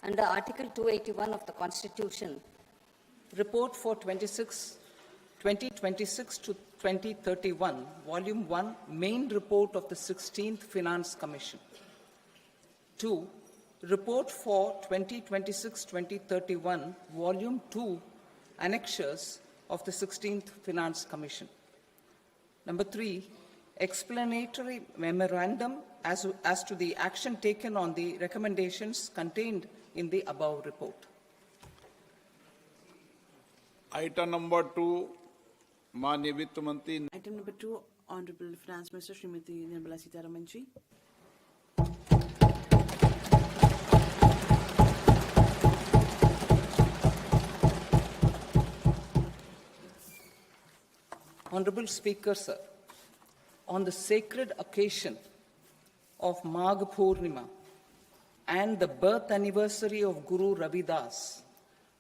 Under Article 281 of the Constitution, Report for 2026 to 2031, Volume 1, Main Report of the 16th Finance Commission. 2. Report for 2026-2031, Volume 2, Annexures of the 16th Finance Commission. Number 3, explanatory memorandum as to the action taken on the recommendations contained in the above report. Item number 2, Manya Vitt Mantri. Item number 2, Honorable Finance Minister Srimati Nirmala Sitharaman ji. Honorable Speaker, sir, on the sacred occasion of Magh Purnima and the birth anniversary of Guru Ravidas,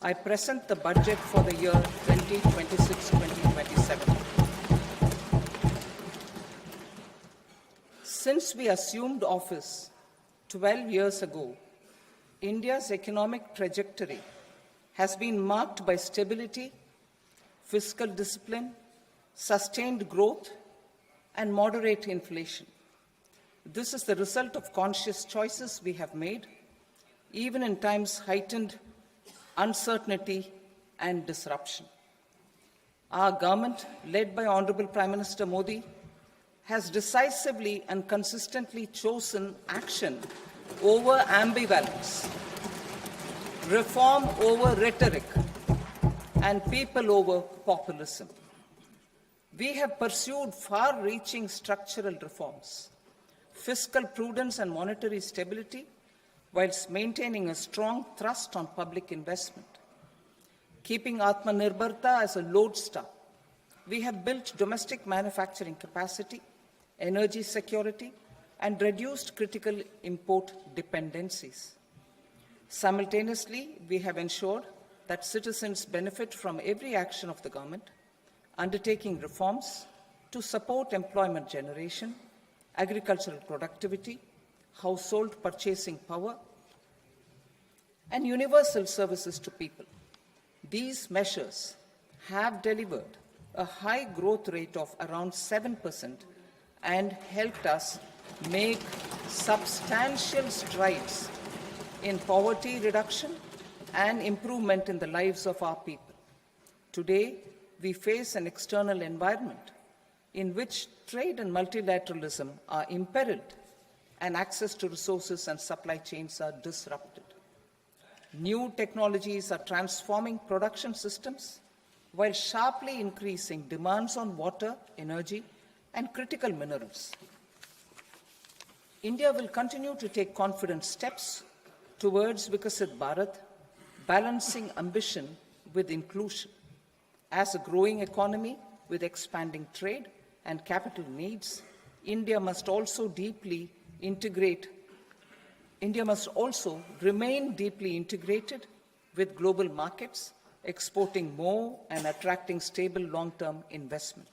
I present the budget for the year 2026-2027. Since we assumed office 12 years ago, India's economic trajectory has been marked by stability, fiscal discipline, sustained growth, and moderate inflation. This is the result of conscious choices we have made, even in times heightened uncertainty and disruption. Our government, led by Honorable Prime Minister Modi, has decisively and consistently chosen action over ambivalence, reform over rhetoric, and people over populism. We have pursued far-reaching structural reforms, fiscal prudence and monetary stability, whilst maintaining a strong thrust on public investment. Keeping Atmanirbharta as a lodestar, we have built domestic manufacturing capacity, energy security, and reduced critical import dependencies. Simultaneously, we have ensured that citizens benefit from every action of the government, undertaking reforms to support employment generation, agricultural productivity, household purchasing power, and universal services to people. These measures have delivered a high growth rate of around 7% and helped us make substantial strides in poverty reduction and improvement in the lives of our people. Today, we face an external environment in which trade and multilateralism are imperiled and access to resources and supply chains are disrupted. New technologies are transforming production systems while sharply increasing demands on water, energy, and critical minerals. India will continue to take confident steps towards Vikasit Bharat, balancing ambition with inclusion. As a growing economy with expanding trade and capital needs, India must also remain deeply integrated with global markets, exporting more and attracting stable long-term investment.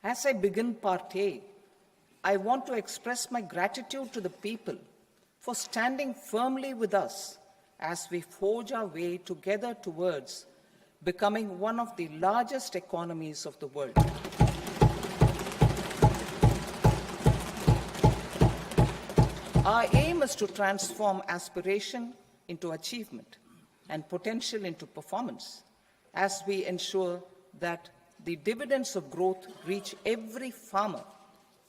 As I begin Part A, I want to express my gratitude to the people for standing firmly with us as we forge our way together towards becoming one of the largest economies of the world. Our aim is to transform aspiration into achievement and potential into performance as we ensure that the dividends of growth reach every farmer,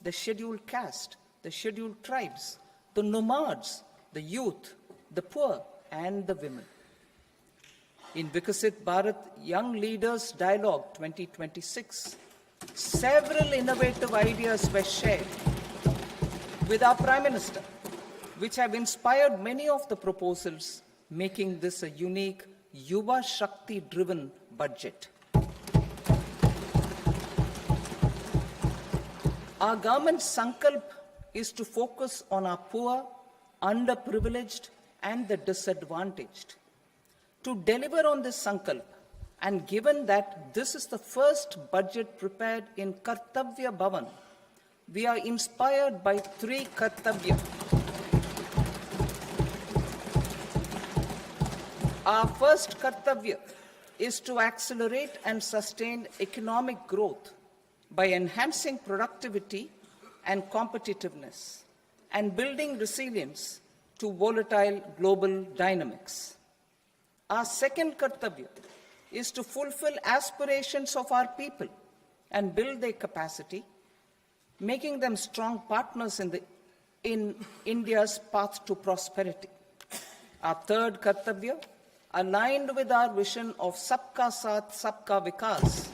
the scheduled caste, the scheduled tribes, the nomads, the youth, the poor, and the women. In Vikasit Bharat Young Leaders Dialogue 2026, several innovative ideas were shared with our Prime Minister, which have inspired many of the proposals, making this a unique Yuva Shakti-driven budget. Our government's sankalp is to focus on our poor, underprivileged, and the disadvantaged. To deliver on this sankalp, and given that this is the first budget prepared in Kartavya Bhavan, we are inspired by three Kartavya. Our first kartavya is to accelerate and sustain economic growth by enhancing productivity and competitiveness and building resilience to volatile global dynamics. Our second kartavya is to fulfill aspirations of our people and build their capacity, making them strong partners in India's path to prosperity. Our third kartavya, aligned with our vision of Sabka Saath, Sabka Vikas,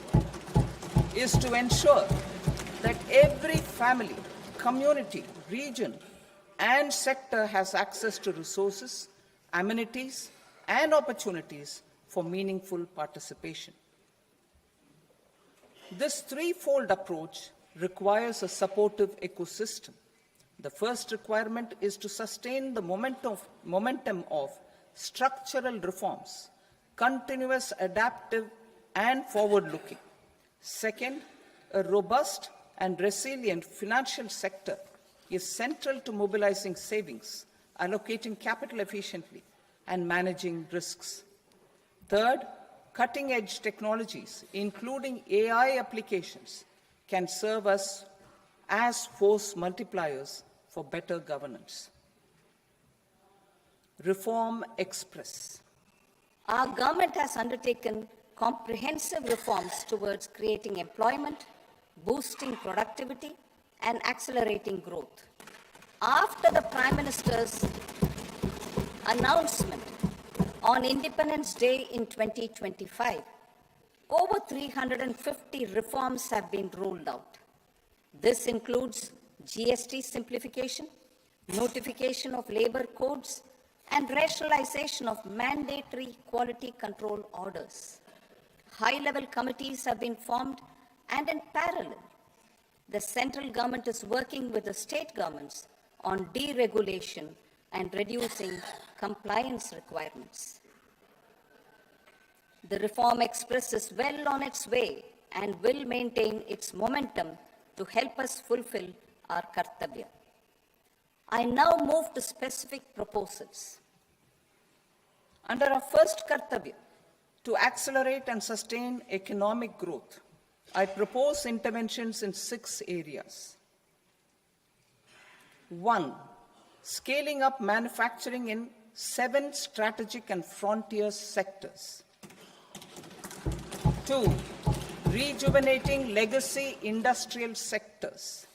is to ensure that every family, community, region, and sector has access to resources, amenities, and opportunities for meaningful participation. This threefold approach requires a supportive ecosystem. The first requirement is to sustain the momentum of structural reforms, continuous, adaptive, and forward-looking. Second, a robust and resilient financial sector is central to mobilizing savings, allocating capital efficiently, and managing risks. Third, cutting-edge technologies, including AI applications, can serve us as force multipliers for better governance. Reform Express. Our government has undertaken comprehensive reforms towards creating employment, boosting productivity, and accelerating growth. After the Prime Minister's announcement on Independence Day in 2025, over 350 reforms have been rolled out. This includes GST simplification, notification of labor codes, and rationalization of mandatory quality control orders. High-level committees have been formed, and in parallel, the central government is working with the state governments on deregulation and reducing compliance requirements. The Reform Express is well on its way and will maintain its momentum to help us fulfill our kartavya. I now move to specific proposals. Under our first kartavya, to accelerate and sustain economic growth, I propose interventions in 6 areas. 1. Scaling up manufacturing in 7 strategic and frontier sectors. 2. Rejuvenating legacy industrial sectors.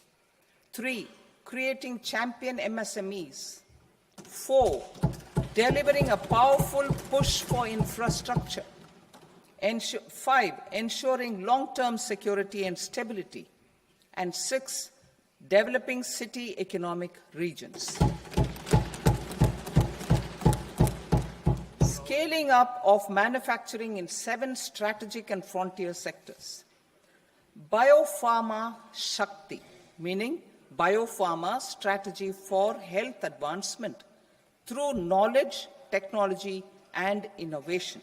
3. Creating champion MSMEs. 4. Delivering a powerful push for infrastructure. 5. Ensuring long-term security and stability. And 6. Developing city economic regions. Scaling up of manufacturing in 7 strategic and frontier sectors. Biopharma Shakti, meaning biopharma strategy for health advancement through knowledge, technology, and innovation.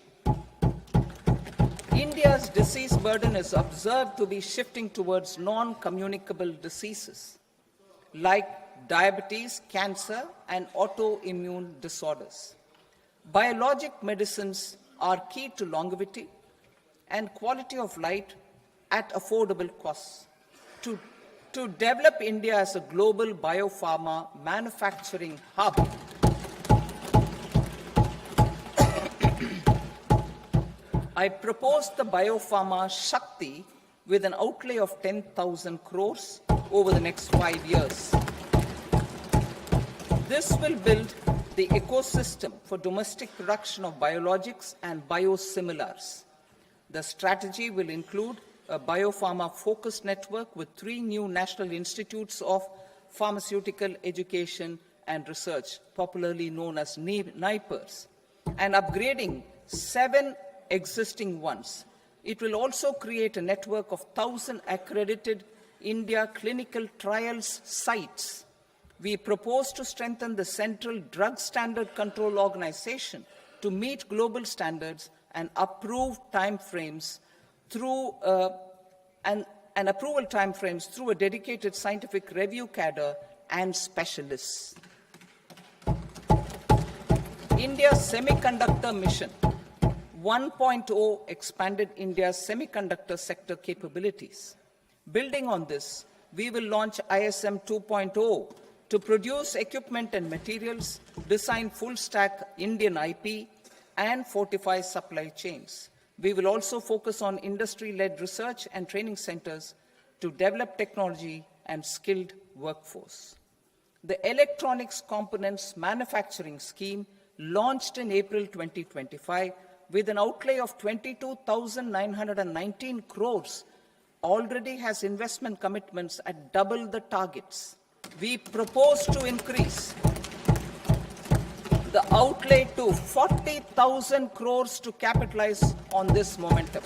India's disease burden is observed to be shifting towards non-communicable diseases like diabetes, cancer, and autoimmune disorders. Biologic medicines are key to longevity and quality of life at affordable costs. To develop India as a global biopharma manufacturing hub, I propose the Biopharma Shakti with an outlay of 10,000 crores over the next 5 years. This will build the ecosystem for domestic production of biologics and biosimilars. The strategy will include a biopharma-focused network with 3 new national institutes of pharmaceutical education and research, popularly known as NIPERs, and upgrading 7 existing ones. It will also create a network of 1,000 accredited India clinical trials sites. We propose to strengthen the Central Drug Standard Control Organization to meet global standards and approve timeframes through approval timeframes through a dedicated scientific review cadre and specialists. India's semiconductor mission 1.0 expanded India's semiconductor sector capabilities. Building on this, we will launch ISM 2.0 to produce equipment and materials, design full-stack Indian IP, and fortify supply chains. We will also focus on industry-led research and training centers to develop technology and skilled workforce. The Electronics Components Manufacturing Scheme, launched in April 2025 with an outlay of 22,919 crores, already has investment commitments at double the targets. We propose to increase the outlay to 40,000 crores to capitalize on this momentum.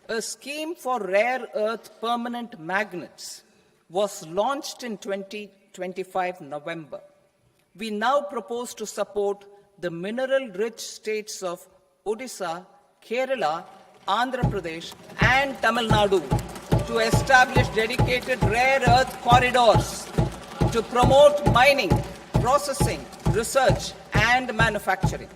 A scheme for rare earth permanent magnets was launched in 2025 November. We now propose to support the mineral-rich states of Odisha, Kerala, Andhra Pradesh, and Tamil Nadu to establish dedicated rare earth corridors to promote mining, processing, research, and manufacturing.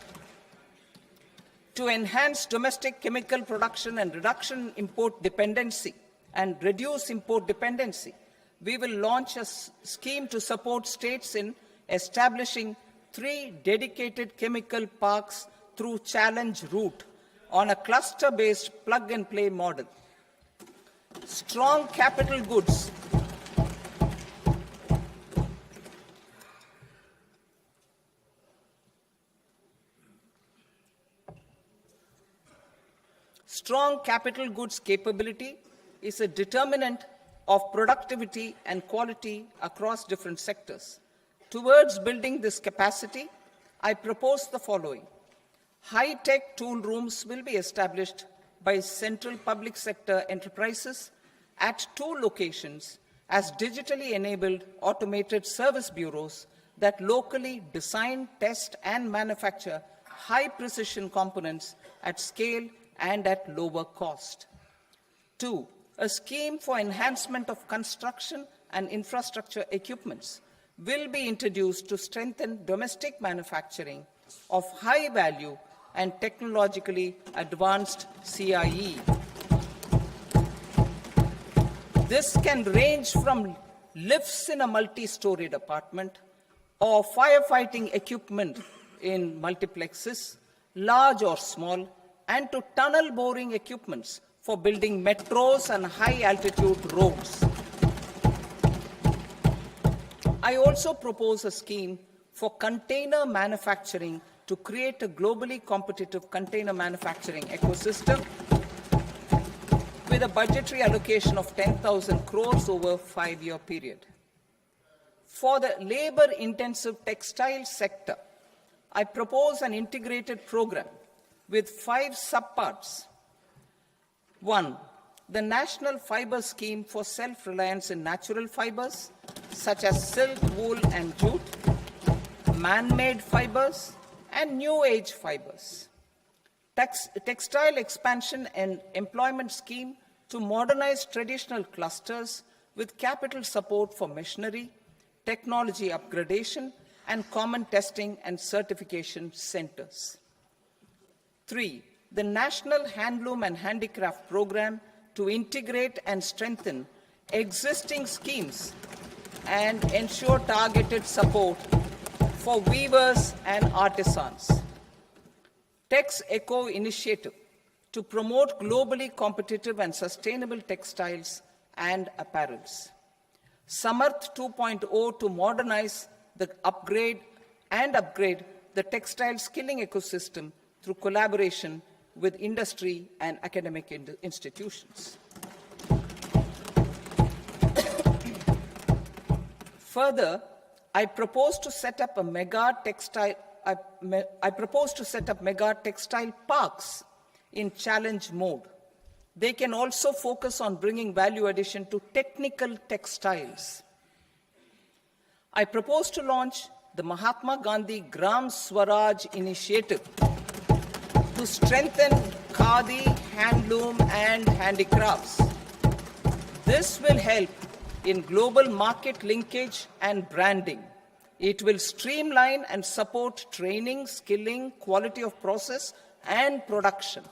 To enhance domestic chemical production and reduction import dependency and reduce import dependency, we will launch a scheme to support states in establishing 3 dedicated chemical parks through challenge route on a cluster-based plug-and-play model. Strong capital goods capability is a determinant of productivity and quality across different sectors. Towards building this capacity, I propose the following. High-tech tool rooms will be established by central public sector enterprises at 2 locations as digitally enabled automated service bureaus that locally design, test, and manufacture high-precision components at scale and at lower cost. 2, a scheme for enhancement of construction and infrastructure equipments will be introduced to strengthen domestic manufacturing of high value and technologically advanced CIE. This can range from lifts in a multi-storied apartment or firefighting equipment in multiplexes, large or small, and to tunnel boring equipments for building metros and high-altitude roads. I also propose a scheme for container manufacturing to create a globally competitive container manufacturing ecosystem with a budgetary allocation of 10,000 crores over a 5-year period. For the labor-intensive textile sector, I propose an integrated program with 5 subparts. 1, the National Fiber Scheme for self-reliance in natural fibers, such as silk, wool, and jute, man-made fibers, and new-age fibers. Textile expansion and employment scheme to modernize traditional clusters with capital support for machinery, technology upgradation, and common testing and certification centers. 3, the National Handloom and Handicraft Program to integrate and strengthen existing schemes and ensure targeted support for weavers and artisans. Tex Eco Initiative to promote globally competitive and sustainable textiles and apparels. Samarth 2.0 to modernize the upgrade the textile skilling ecosystem through collaboration with industry and academic institutions. Further, I propose to set up mega textile parks in challenge mode. They can also focus on bringing value addition to technical textiles. I propose to launch the Mahatma Gandhi Gram Swaraj initiative to strengthen khadi, handloom, and handicrafts. This will help in global market linkage and branding, It will streamline and support training, skilling, quality of process, and production.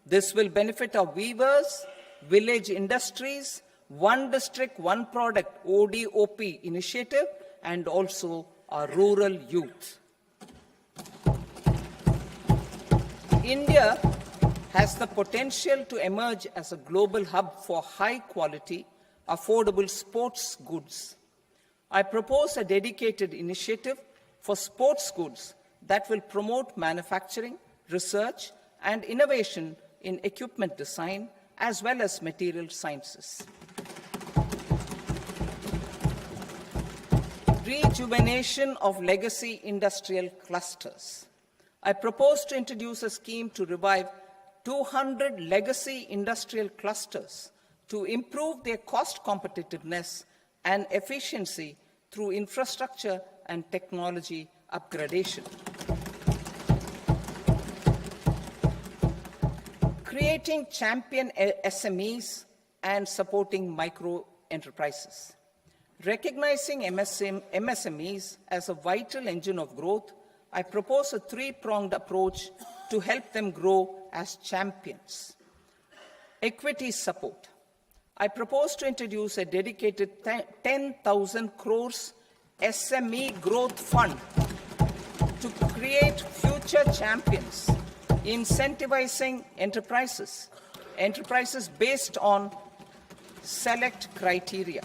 This will benefit our weavers, village industries, One District, One Product ODOP initiative, and also our rural youth. India has the potential to emerge as a global hub for high-quality, affordable sports goods. I propose a dedicated initiative for sports goods that will promote manufacturing, research, and innovation in equipment design, as well as material sciences. Rejuvenation of legacy industrial clusters. I propose to introduce a scheme to revive 200 legacy industrial clusters to improve their cost competitiveness and efficiency through infrastructure and technology upgradation. Creating champion SMEs and supporting micro enterprises. Recognizing MSMEs as a vital engine of growth, I propose a three-pronged approach to help them grow as champions. Equity support. I propose to introduce a dedicated 10,000 crores SME growth fund to create future champions, incentivizing enterprises based on select criteria.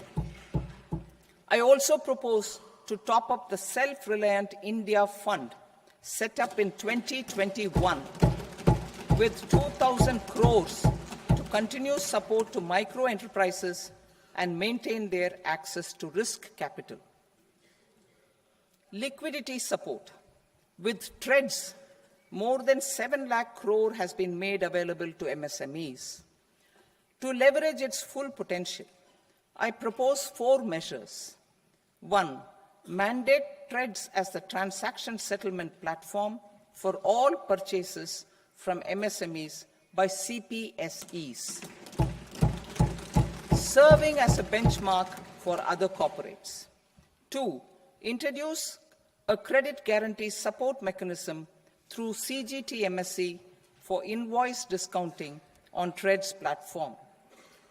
I also propose to top up the Self-Reliant India Fund set up in 2021 with 2,000 crores to continue support to micro enterprises and maintain their access to risk capital. Liquidity support. With TREDS, more than 7 lakh crore has been made available to MSMEs. To leverage its full potential, I propose 4 measures. 1. Mandate TREDS as the transaction settlement platform for all purchases from MSMEs by CPSEs, serving as a benchmark for other corporates. 2. Introduce a credit guarantee support mechanism through CGT-MSE for invoice discounting on TREDS platform.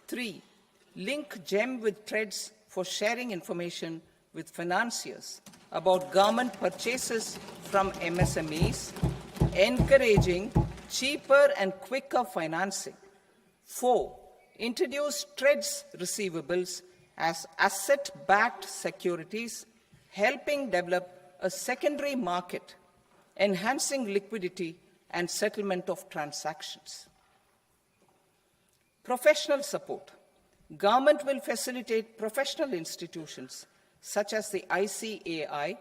3. Link GEM with TREDS for sharing information with financiers about government purchases from MSMEs, encouraging cheaper and quicker financing. 4. Introduce TREDS receivables as asset-backed securities, helping develop a secondary market, enhancing liquidity and settlement of transactions. Professional support. Government will facilitate professional institutions such as the ICAI,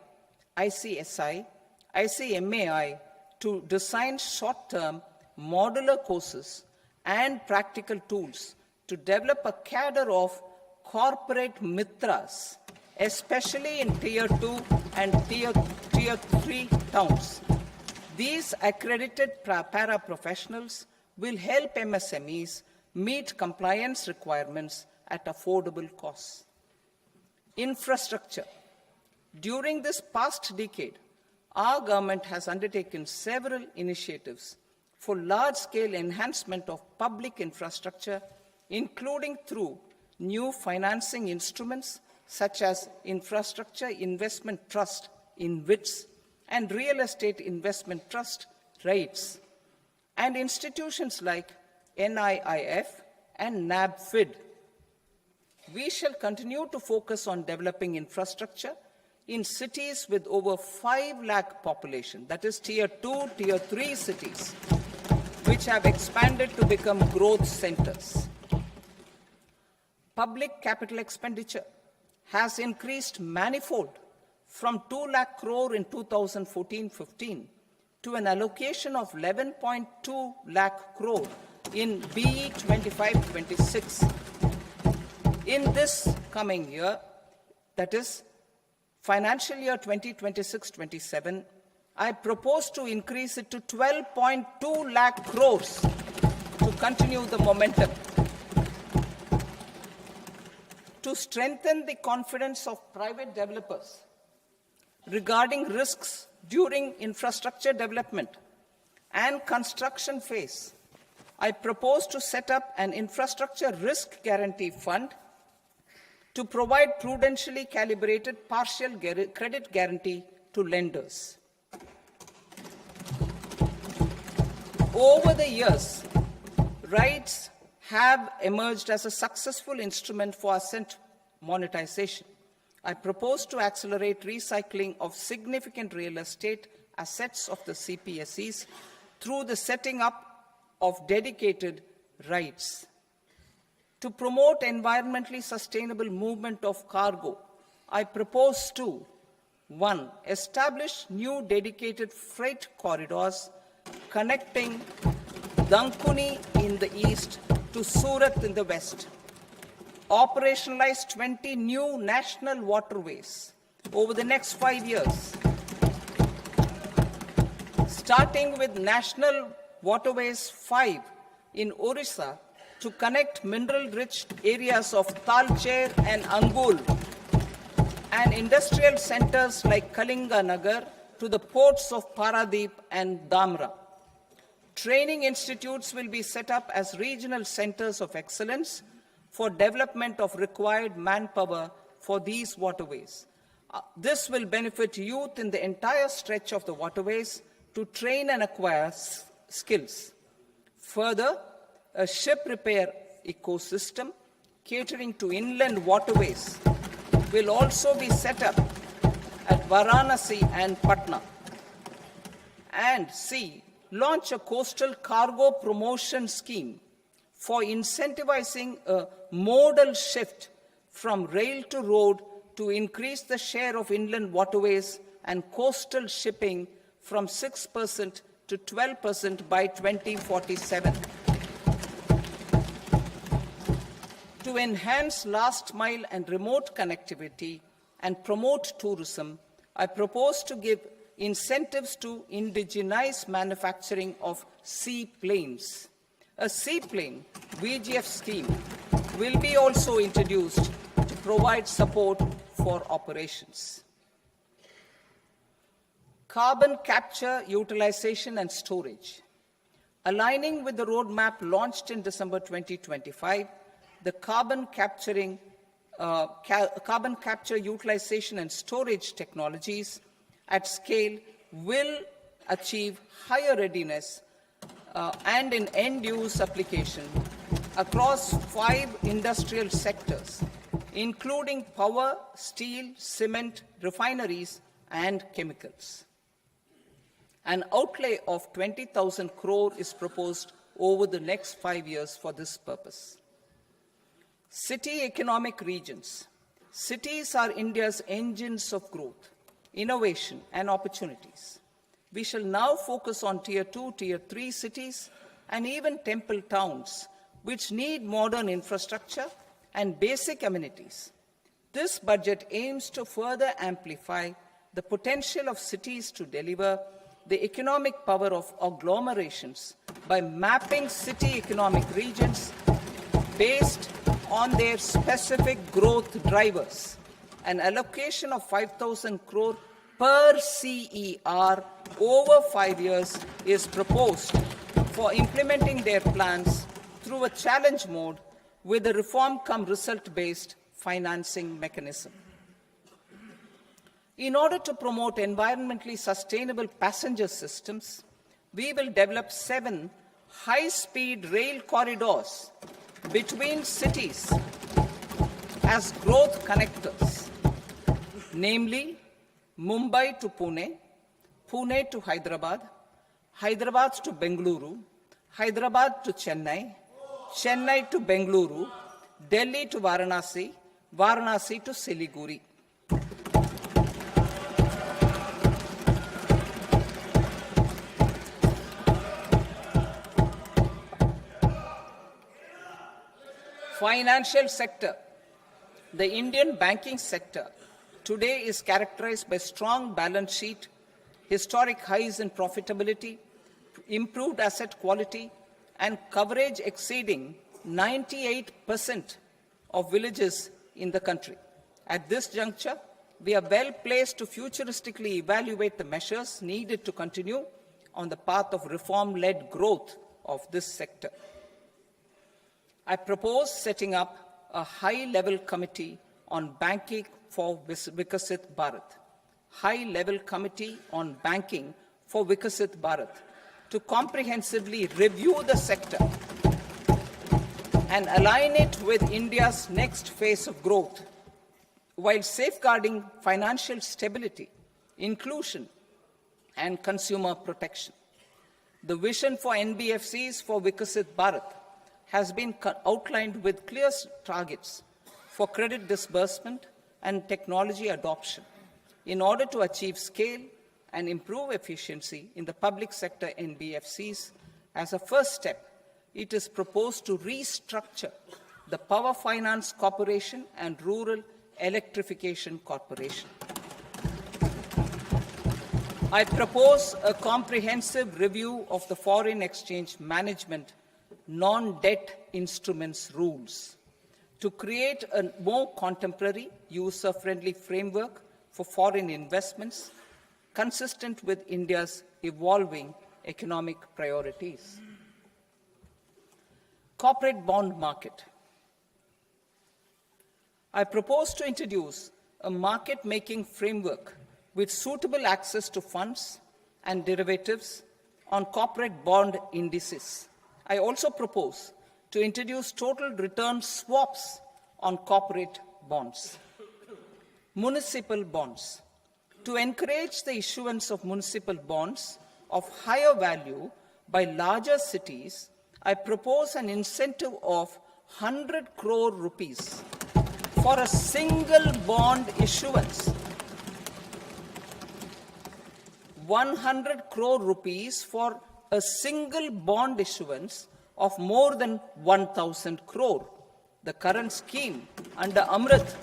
ICSI, ICMAI to design short-term modular courses and practical tools to develop a cadre of corporate mitras, especially in Tier 2 and Tier 3 towns. These accredited para-professionals will help MSMEs meet compliance requirements at affordable costs. Infrastructure. During this past decade, our government has undertaken several initiatives for large-scale enhancement of public infrastructure, including through new financing instruments such as Infrastructure Investment Trust (InvITs) and Real Estate Investment Trust (REITs), and institutions like NIIF and NABFID. We shall continue to focus on developing infrastructure in cities with over 5 lakh population, that is Tier 2, Tier 3 cities, which have expanded to become growth centers. Public capital expenditure has increased manifold from 2 lakh crore in 2014-15 to an allocation of 11.2 lakh crore in BE 25-26. In this coming year, that is financial year 2026-27, I propose to increase it to 12.2 lakh crores to continue the momentum. To strengthen the confidence of private developers, regarding risks during infrastructure development and construction phase, I propose to set up an infrastructure risk guarantee fund to provide prudentially calibrated partial credit guarantee to lenders. Over the years, RITES have emerged as a successful instrument for asset monetization. I propose to accelerate recycling of significant real estate assets of the CPSEs through the setting up of dedicated RITES. To promote environmentally sustainable movement of cargo, I propose to 1. Establish new dedicated freight corridors connecting Dankuni in the east to Surat in the west. Operationalize 20 new national waterways over the next 5 years, starting with National Waterways 5 in Orissa to connect mineral-rich areas of Talcher and Angul and industrial centers like Kalinga Nagar to the ports of Paradeep and Dhamra. Training institutes will be set up as regional centers of excellence for development of required manpower for these waterways. This will benefit youth in the entire stretch of the waterways to train and acquire skills. Further, a ship repair ecosystem catering to inland waterways will also be set up at Varanasi and Patna. And C, launch a coastal cargo promotion scheme for incentivizing a modal shift from rail to road to increase the share of inland waterways and coastal shipping from 6% to 12% by 2047. To enhance last mile and remote connectivity and promote tourism, I propose to give incentives to indigenize manufacturing of seaplanes. A seaplane VGF scheme will be also introduced to provide support for operations. Carbon capture, utilization and storage. Aligning with the roadmap launched in December 2025, the carbon capture, utilization and storage technologies at scale will achieve higher readiness and in end-use application across 5 industrial sectors, including power, steel, cement, refineries, and chemicals. An outlay of 20,000 crore is proposed over the next 5 years for this purpose. City economic regions. Cities are India's engines of growth, innovation, and opportunities. We shall now focus on Tier 2, Tier 3 cities, and even temple towns, which need modern infrastructure and basic amenities. This budget aims to further amplify the potential of cities to deliver the economic power of agglomerations by mapping city economic regions based on their specific growth drivers. An allocation of 5,000 crore per CER over 5 years is proposed for implementing their plans through a challenge mode with a reform-cum-result-based financing mechanism. In order to promote environmentally sustainable passenger systems, we will develop 7 high-speed rail corridors between cities as growth connectors, namely Mumbai to Pune, Pune to Hyderabad, Hyderabad to Bengaluru, Hyderabad to Chennai, Chennai to Bengaluru, Delhi to Varanasi, Varanasi to Siliguri. Financial sector. The Indian banking sector today is characterized by strong balance sheet, historic highs in profitability, improved asset quality, and coverage exceeding 98% of villages in the country. At this juncture, we are well placed to futuristically evaluate the measures needed to continue on the path of reform-led growth of this sector. I propose setting up a high-level committee on banking for Vikasit Bharat, high-level committee on banking for Vikasit Bharat, to comprehensively review the sector and align it with India's next phase of growth, while safeguarding financial stability, inclusion, and consumer protection. The vision for NBFCs for Vikasit Bharat has been outlined with clear targets for credit disbursement and technology adoption in order to achieve scale and improve efficiency in the public sector NBFCs. As a first step, it is proposed to restructure the Power Finance Corporation and Rural Electrification Corporation. I propose a comprehensive review of the foreign exchange management non-debt instruments rules to create a more contemporary, user-friendly framework for foreign investments consistent with India's evolving economic priorities. Corporate bond market. I propose to introduce a market-making framework with suitable access to funds and derivatives on corporate bond indices. I also propose to introduce total return swaps on corporate bonds. Municipal bonds. To encourage the issuance of municipal bonds of higher value by larger cities, I propose an incentive of 100 crore rupees for a single bond issuance. 100 crore rupees for a single bond issuance of more than 1,000 crore. The current scheme under Amrit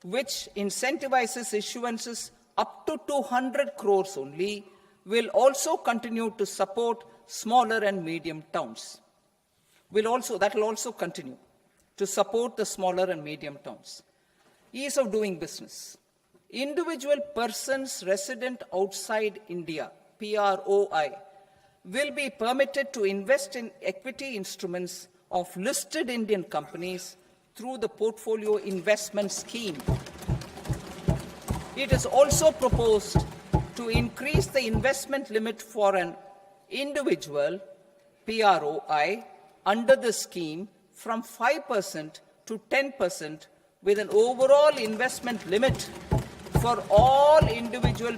which incentivizes issuances up to 200 crores only, will also continue to support smaller and medium towns. That will also continue to support the smaller and medium towns. Ease of doing business. Individual persons resident outside India, PROI, will be permitted to invest in equity instruments of listed Indian companies through the Portfolio Investment Scheme. It is also proposed to increase the investment limit for an individual PROI under the scheme from 5% to 10%, with an overall investment limit for all individual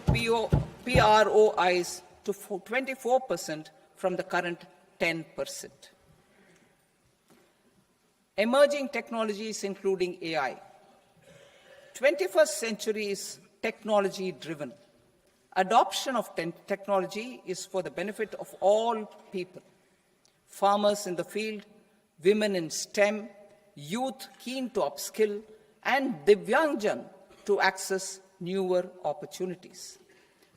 PROIs to 24% from the current 10%. Emerging technologies including AI. 21st century is technology-driven. Adoption of technology is for the benefit of all people. Farmers in the field, women in STEM, youth keen to upskill, and Divyangjan to access newer opportunities.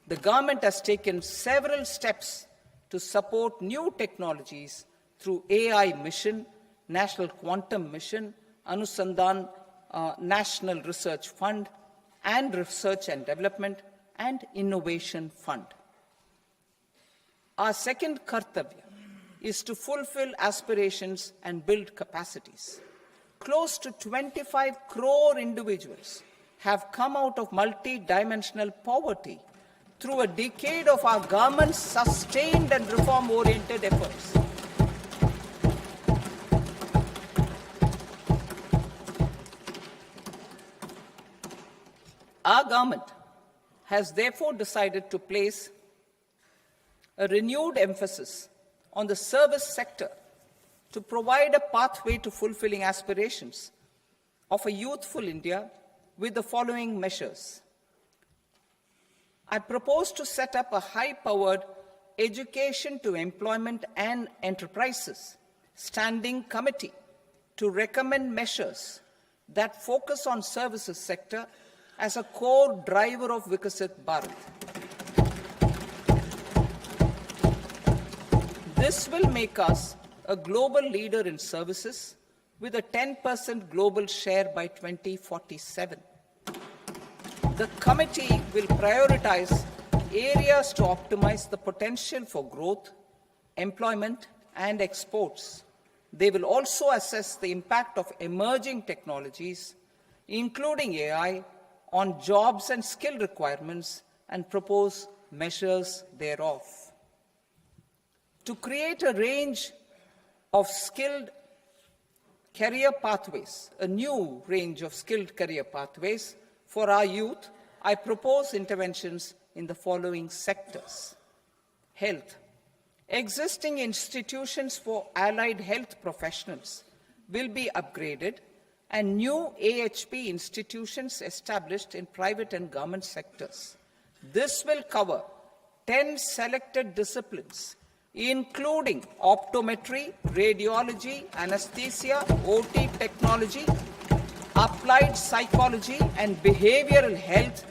The government has taken several steps to support new technologies through AI Mission, National Quantum Mission, Anusandhan National Research Fund, and Research and Development and Innovation Fund. Our second kartavya is to fulfill aspirations and build capacities. Close to 25 crore individuals have come out of multi-dimensional poverty through a decade of our government's sustained and reform-oriented efforts. Our government has therefore decided to place a renewed emphasis on the service sector to provide a pathway to fulfilling aspirations of a youthful India with the following measures. I propose to set up a high-powered Education to Employment and Enterprises Standing Committee to recommend measures that focus on services sector as a core driver of Vikasit Bharat. This will make us a global leader in services with a 10% global share by 2047. The committee will prioritize areas to optimize the potential for growth, employment, and exports. They will also assess the impact of emerging technologies, including AI, on jobs and skill requirements and propose measures thereof. To create a range of skilled career pathways, a new range of skilled career pathways for our youth, I propose interventions in the following sectors. Health. Existing institutions for allied health professionals will be upgraded and new AHP institutions established in private and government sectors. This will cover 10 selected disciplines, including optometry, radiology, anesthesia, OT technology, applied psychology, and behavioral health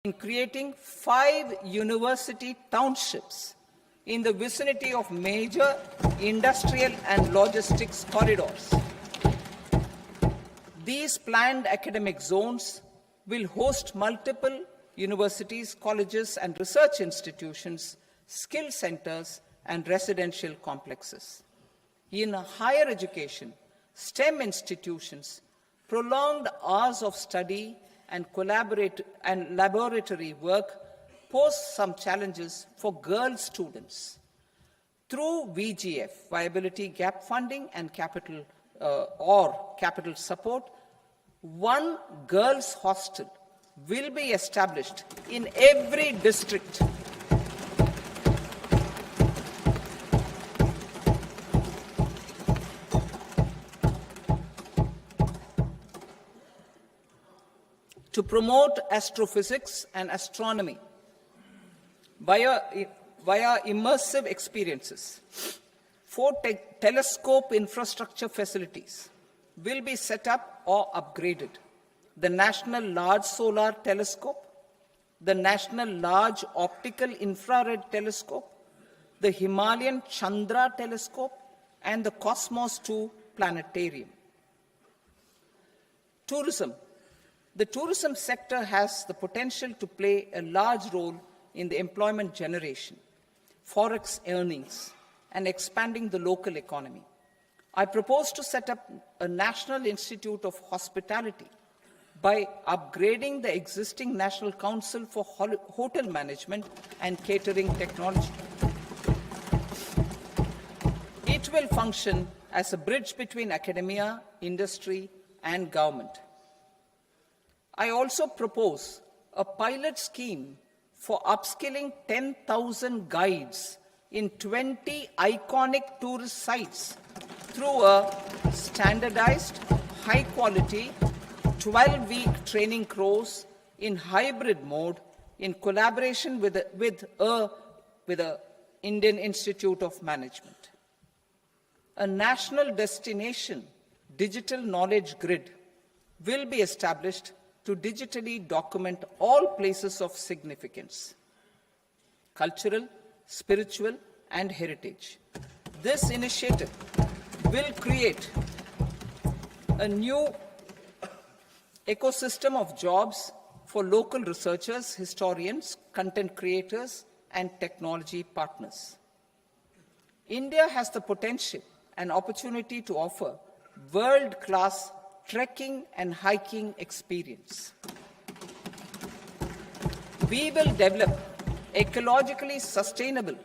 in creating 5 university townships in the vicinity of major industrial and logistics corridors. These planned academic zones will host multiple universities, colleges, and research institutions, skill centers, and residential complexes. In higher education, STEM institutions, prolonged hours of study and laboratory work pose some challenges for girl students. Through VGF, Viability Gap Funding and capital support, one girls' hostel will be established in every district. To promote astrophysics and astronomy via immersive experiences. 4 telescope infrastructure facilities will be set up or upgraded. The National Large Solar Telescope, the National Large Optical Infrared Telescope, the Himalayan Chandra Telescope, and the Cosmos 2 Planetarium. Tourism. The tourism sector has the potential to play a large role in the employment generation, forex earnings, and expanding the local economy. I propose to set up a National Institute of Hospitality by upgrading the existing National Council for Hotel Management and Catering Technology. It will function as a bridge between academia, industry, and government. I also propose a pilot scheme for upskilling 10,000 guides in 20 iconic tourist sites through a standardized, high-quality, 12-week training course in hybrid mode in collaboration with the Indian Institute of Management. A national destination digital knowledge grid will be established to digitally document all places of significance, cultural, spiritual, and heritage. This initiative will create a new ecosystem of jobs for local researchers, historians, content creators, and technology partners. India has the potential and opportunity to offer world-class trekking and hiking experience. We will develop ecologically sustainable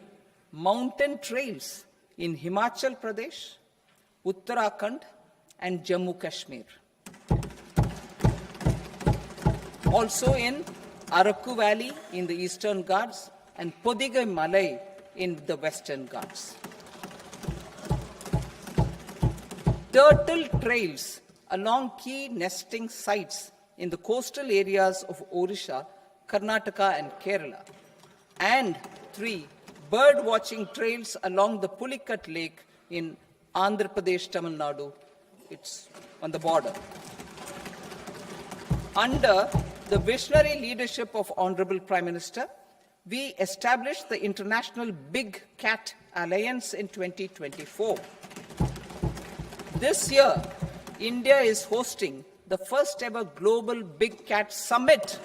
mountain trails in Himachal Pradesh, Uttarakhand, and Jammu Kashmir. Also in Araku Valley in the Eastern Ghats and Podigai Malai in the Western Ghats. Turtle trails along key nesting sites in the coastal areas of Odisha, Karnataka, and Kerala. And 3 bird watching trails along the Pulikat Lake in Andhra Pradesh, Tamil Nadu. It's on the border. Under the visionary leadership of Honorable Prime Minister, we established the International Big Cat Alliance in 2024. This year, India is hosting the first ever Global Big Cat Summit,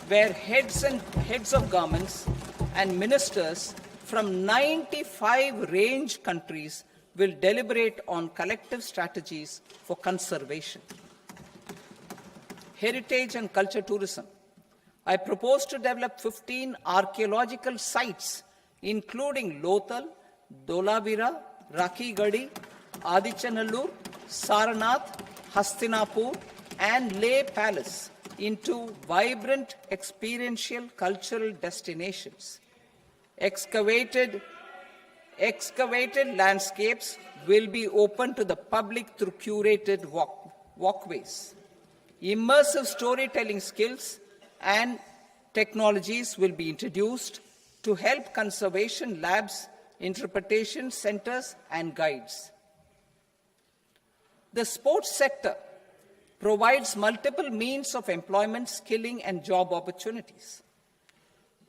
where heads of governments and ministers from 95 range countries will deliberate on collective strategies for conservation. Heritage and culture tourism. I propose to develop 15 archaeological sites, including Lothal, Dolavira, Rakigadi, Adichanallur, Saranath, Hastinapur, and Leh Palace into vibrant experiential cultural destinations. Excavated landscapes will be open to the public through curated walkways. Immersive storytelling skills and technologies will be introduced to help conservation labs, interpretation centers, and guides. The sports sector provides multiple means of employment, skilling, and job opportunities.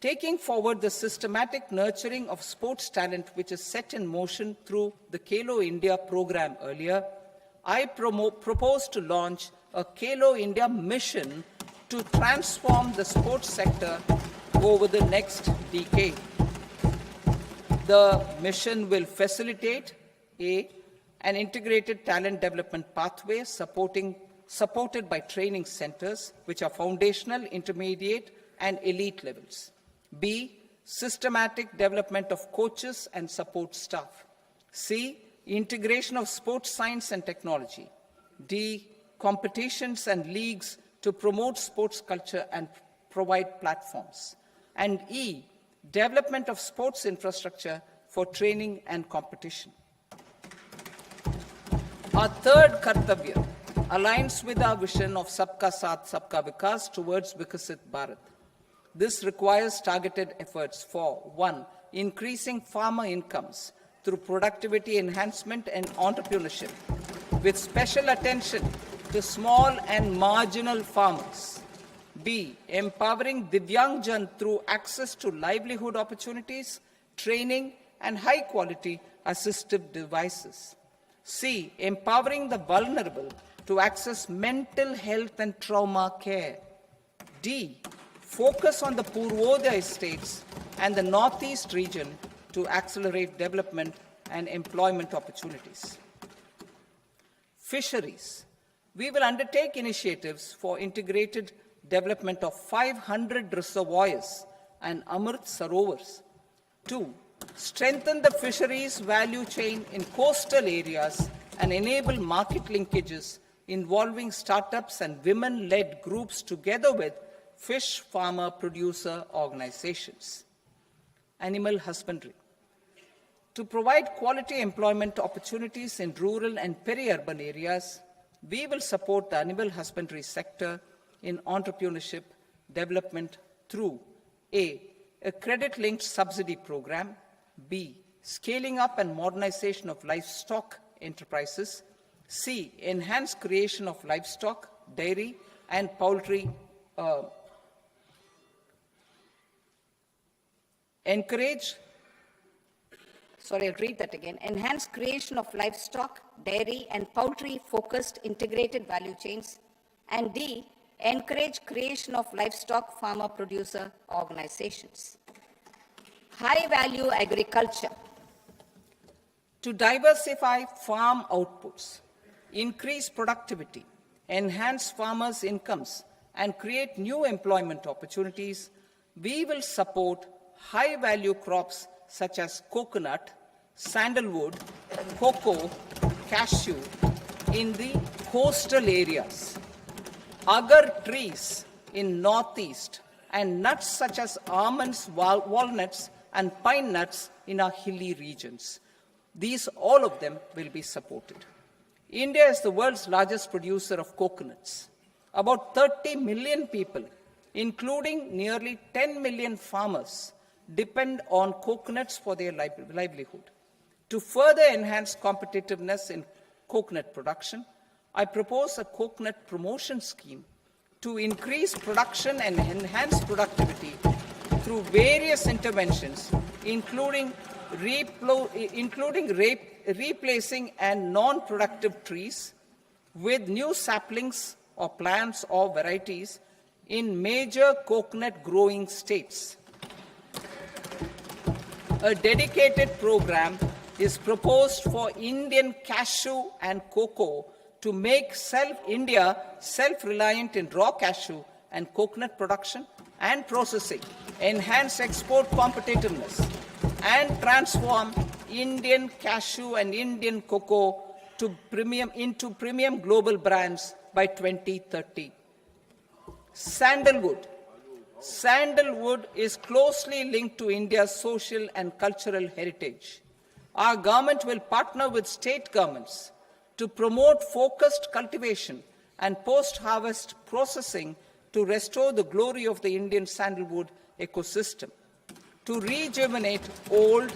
Taking forward the systematic nurturing of sports talent, which is set in motion through the Khelo India program earlier, I propose to launch a Khelo India mission to transform the sports sector over the next decade. The mission will facilitate an integrated talent development pathway supported by training centers, which are foundational, intermediate, and elite levels. B, systematic development of coaches and support staff. C, integration of sports science and technology. D, competitions and leagues to promote sports culture and provide platforms. And E, development of sports infrastructure for training and competition. Our third kartavya aligns with our vision of Sabka Saath, Sabka Vikas towards Vikasit Bharat. This requires targeted efforts for 1. Increasing farmer incomes through productivity enhancement and entrepreneurship, with special attention to small and marginal farmers. B. Empowering Divyangjan through access to livelihood opportunities, training, and high-quality assistive devices. C. Empowering the vulnerable to access mental health and trauma care. D. Focus on the Purvodaya states and the Northeast region to accelerate development and employment opportunities. Fisheries. We will undertake initiatives for integrated development of 500 reservoirs and Amrit Sarovars. 2. Strengthen the fisheries value chain in coastal areas and enable market linkages involving startups and women-led groups together with fish farmer producer organizations. Animal husbandry. To provide quality employment opportunities in rural and peri-urban areas, we will support the animal husbandry sector in entrepreneurship development through A. A credit-linked subsidy program. B. Scaling up and modernization of livestock enterprises. C. Enhanced creation of livestock, dairy, and poultry. Enhanced creation of livestock, dairy, and poultry-focused integrated value chains. And D. Encourage creation of livestock farmer-producer organizations. High-value agriculture. To diversify farm outputs, increase productivity, enhance farmers' incomes, and create new employment opportunities, we will support high-value crops such as coconut, sandalwood, cocoa, cashew in the coastal areas, agar trees in northeast, and nuts such as almonds, walnuts, and pine nuts in our hilly regions. These, all of them, will be supported. India is the world's largest producer of coconuts. About 30 million people, including nearly 10 million farmers, depend on coconuts for their livelihood. To further enhance competitiveness in coconut production, I propose a coconut promotion scheme to increase production and enhance productivity through various interventions, including replacing and non-productive trees with new saplings or plants or varieties in major coconut growing states. A dedicated program is proposed for Indian cashew and cocoa to make India self-reliant in raw cashew and coconut production and processing, enhance export competitiveness, and transform Indian cashew and Indian cocoa into premium global brands by 2030. Sandalwood. Sandalwood is closely linked to India's social and cultural heritage. Our government will partner with state governments to promote focused cultivation and post-harvest processing to restore the glory of the Indian sandalwood ecosystem, to rejuvenate old,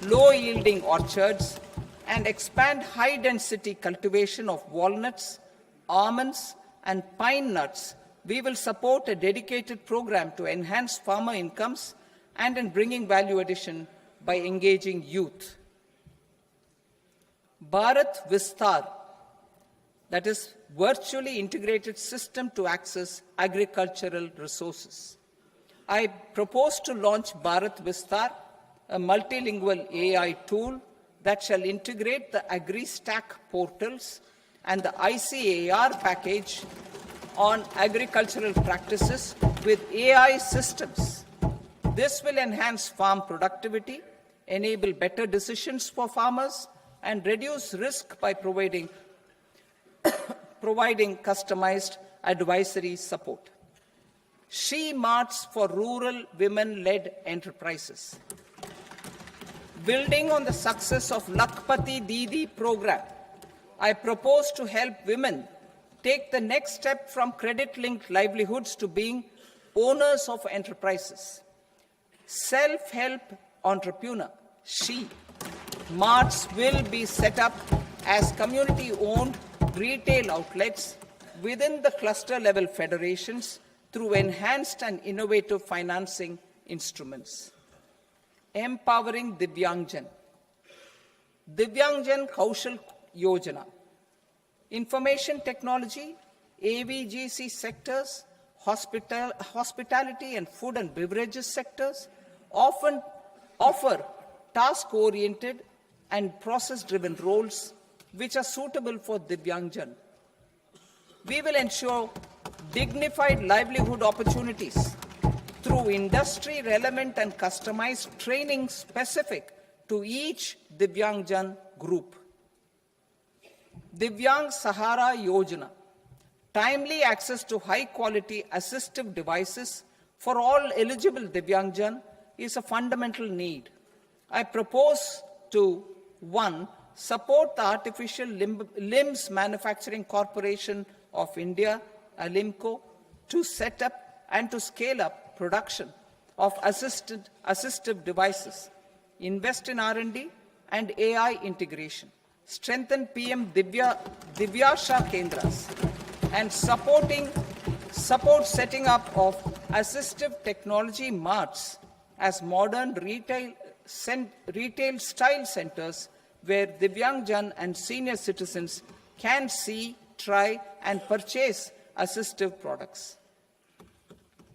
low-yielding orchards, and expand high-density cultivation of walnuts, almonds, and pine nuts, we will support a dedicated program to enhance farmer incomes and in bringing value addition by engaging youth. Bharat Vistar, that is virtually integrated system to access agricultural resources. I propose to launch Bharat Vistar, a multilingual AI tool that shall integrate the AgriStack portals and the ICAR package on agricultural practices with AI systems. This will enhance farm productivity, enable better decisions for farmers, and reduce risk by providing customized advisory support. She Marts for rural women-led enterprises. Building on the success of Lakpati Didi program, I propose to help women take the next step from credit-linked livelihoods to being owners of enterprises. Self-help entrepreneur, She Marts will be set up as community-owned retail outlets within the cluster-level federations through enhanced and innovative financing instruments. Empowering Divyangjan. Divyangjan Kaushal Yojana. Information technology, AVGC sectors, hospitality and food and beverages sectors often offer task-oriented and process-driven roles which are suitable for Divyangjan. We will ensure dignified livelihood opportunities through industry-relevant and customized training specific to each Divyangjan group. Divyang Sahara Yojana. Timely access to high-quality assistive devices for all eligible Divyangjan is a fundamental need. I propose to 1. Support the Artificial Limbs Manufacturing Corporation of India, ALIMCO, to set up and to scale up production of assistive devices, invest in R&D and AI integration, strengthen PM Divyasha Kendras, and support setting up of assistive technology marts as modern retail style centers where Divyangjan and senior citizens can see, try, and purchase assistive products.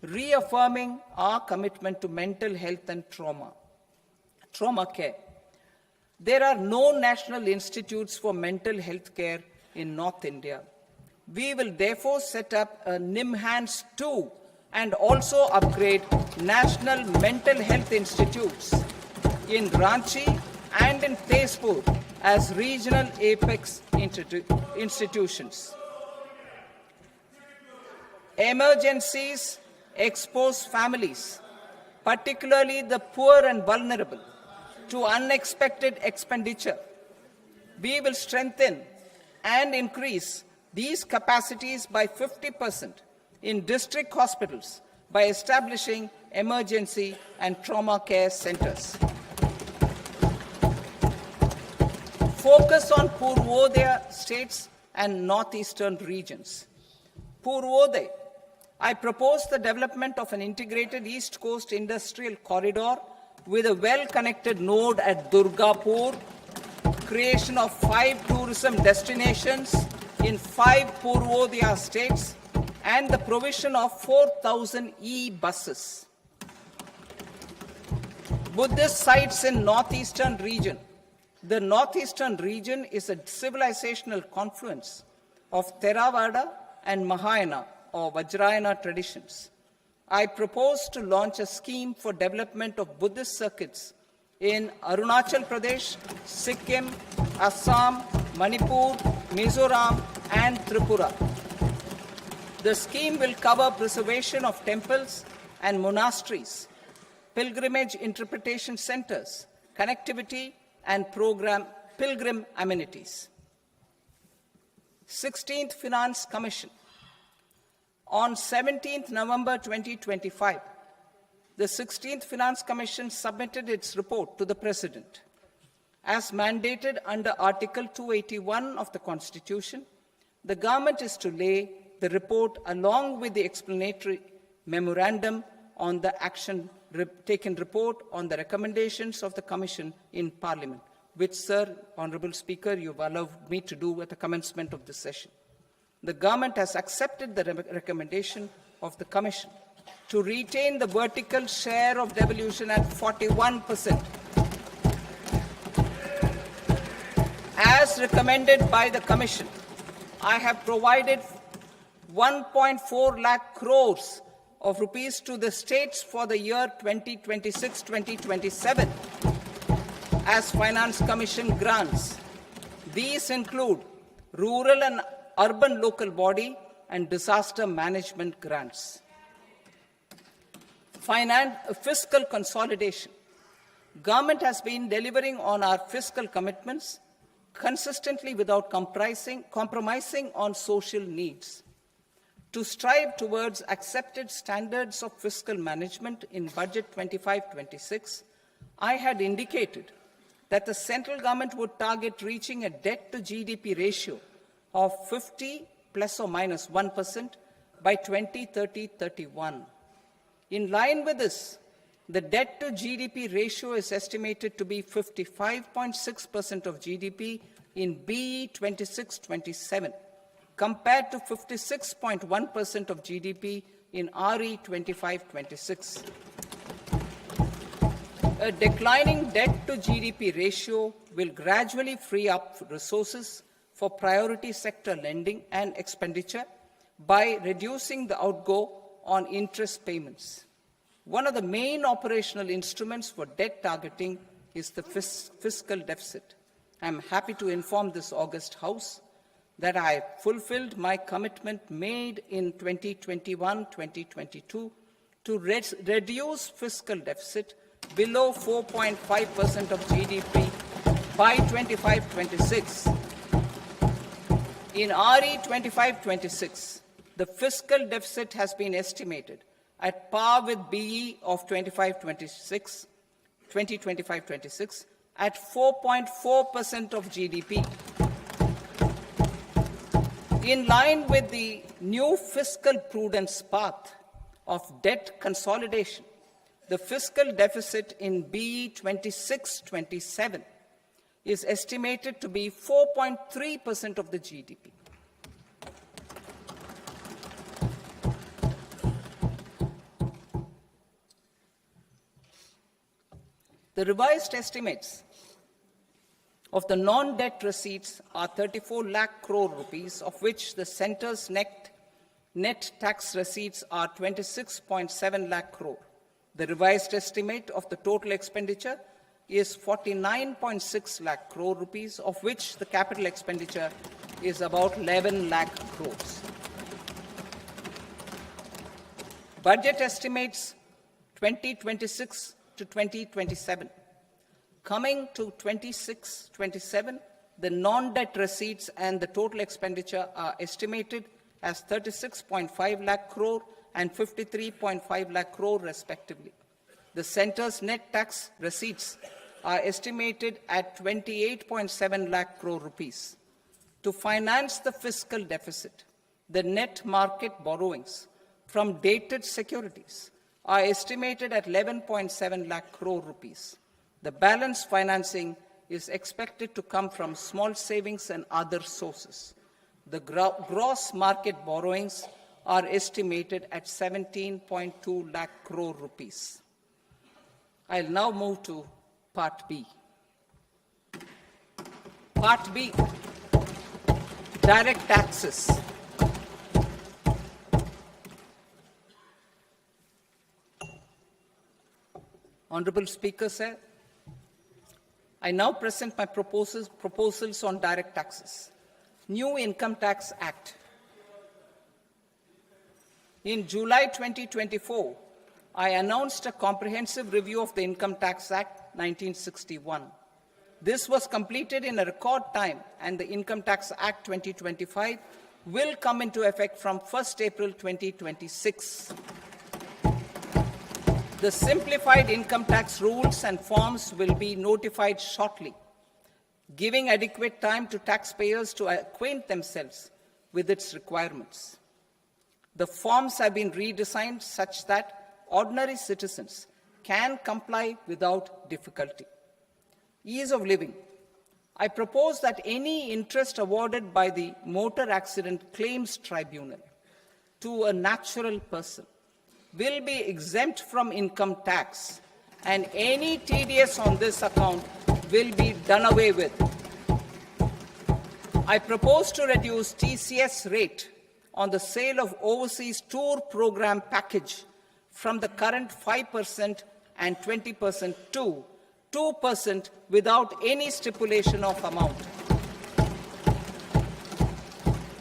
Reaffirming our commitment to mental health and trauma care. There are no national institutes for mental health care in North India. We will therefore set up a NIMHANS 2 and also upgrade national mental health institutes in Ranchi and in Tezpur as regional apex institutions. Emergencies expose families, particularly the poor and vulnerable, to unexpected expenditure. We will strengthen and increase these capacities by 50% in district hospitals by establishing emergency and trauma care centers. Focus on Purvodaya states and northeastern regions. Purvodaya. I propose the development of an integrated East Coast industrial corridor with a well-connected node at Durgapur, creation of 5 tourism destinations in 5 Purvodaya states, and the provision of 4,000 e-buses. Buddhist sites in northeastern region. The northeastern region is a civilizational confluence of Theravada and Mahayana or Vajrayana traditions. I propose to launch a scheme for development of Buddhist circuits in Arunachal Pradesh, Sikkim, Assam, Manipur, Mizoram, and Tripura. The scheme will cover preservation of temples and monasteries, pilgrimage interpretation centers, connectivity, and pilgrim amenities. 16th Finance Commission. On 17th November 2025, the 16th Finance Commission submitted its report to the President. As mandated under Article 281 of the Constitution, The government is to lay the report along with the explanatory memorandum on the taken report on the recommendations of the Commission in Parliament, which, Sir, Honourable Speaker, you have allowed me to do at the commencement of this session. The government has accepted the recommendation of the Commission to retain the vertical share of devolution at 41%, as recommended by the Commission. I have provided 1.4 lakh crores of rupees to the states for the year 2026-2027 as Finance Commission grants. These include rural and urban local body and disaster management grants. Fiscal consolidation. Government has been delivering on our fiscal commitments consistently without compromising on social needs. To strive towards accepted standards of fiscal management in Budget 25-26, I had indicated that the central government would target reaching a debt-to-GDP ratio of 50 plus or minus 1% by 2030-31. In line with this, the debt-to-GDP ratio is estimated to be 55.6% of GDP in BE 26-27, compared to 56.1% of GDP in RE 25-26. A declining debt-to-GDP ratio will gradually free up resources for priority sector lending and expenditure by reducing the outgo on interest payments. One of the main operational instruments for debt targeting is the fiscal deficit. I am happy to inform this august House that I have fulfilled my commitment made in 2021-2022 to reduce fiscal deficit below 4.5% of GDP by 25-26. In RE 25-26, the fiscal deficit has been estimated at par with BE of 2025-26 at 4.4% of GDP. In line with the new fiscal prudence path of debt consolidation, the fiscal deficit in BE 26-27 is estimated to be 4.3% of the GDP. The revised estimates of the non-debt receipts are 34 lakh crore rupees, of which the centre's net tax receipts are 26.7 lakh crore. The revised estimate of the total expenditure is 49.6 lakh crore rupees, of which the capital expenditure is about 11 lakh crores. Budget estimates 2026 to 2027. Coming to 26-27, the non-debt receipts and the total expenditure are estimated as 36.5 lakh crore and 53.5 lakh crore respectively. The centre's net tax receipts are estimated at 28.7 lakh crore rupees. To finance the fiscal deficit, the net market borrowings from dated securities are estimated at 11.7 lakh crore rupees. The balance financing is expected to come from small savings and other sources. The gross market borrowings are estimated at 17.2 lakh crore rupees. I'll now move to Part B. Part B, direct taxes. Honourable Speaker, sir, I now present my proposals on direct taxes. New Income Tax Act. In July 2024, I announced a comprehensive review of the Income Tax Act 1961. This was completed in a record time, and the Income Tax Act 2025 will come into effect from 1st April 2026. The simplified income tax rules and forms will be notified shortly, giving adequate time to taxpayers to acquaint themselves with its requirements. The forms have been redesigned such that ordinary citizens can comply without difficulty. Ease of living. I propose that any interest awarded by the Motor Accident Claims Tribunal to a natural person will be exempt from income tax, and any TDS on this account will be done away with. I propose to reduce TCS rate on the sale of overseas tour program package from the current 5% and 20% to 2% without any stipulation of amount.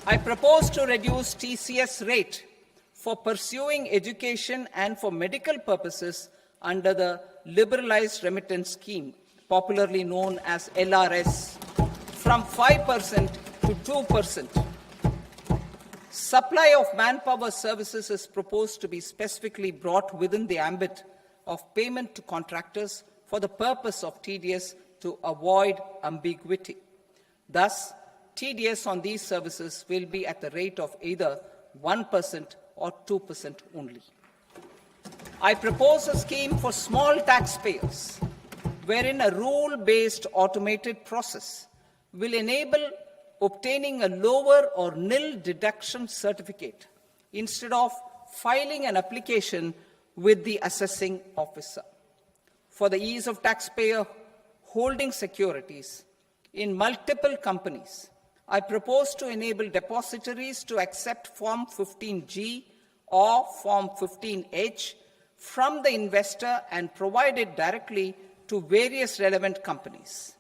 I propose to reduce TCS rate for pursuing education and for medical purposes under the Liberalized Remittance Scheme, popularly known as LRS, from 5% to 2%. Supply of manpower services is proposed to be specifically brought within the ambit of payment to contractors for the purpose of TDS to avoid ambiguity. Thus, TDS on these services will be at the rate of either 1% or 2% only. I propose a scheme for small taxpayers, wherein a rule-based automated process will enable obtaining a lower or nil deduction certificate instead of filing an application with the assessing officer. For the ease of taxpayer holding securities in multiple companies, I propose to enable depositories to accept Form 15G or Form 15H from the investor and provide it directly to various relevant companies.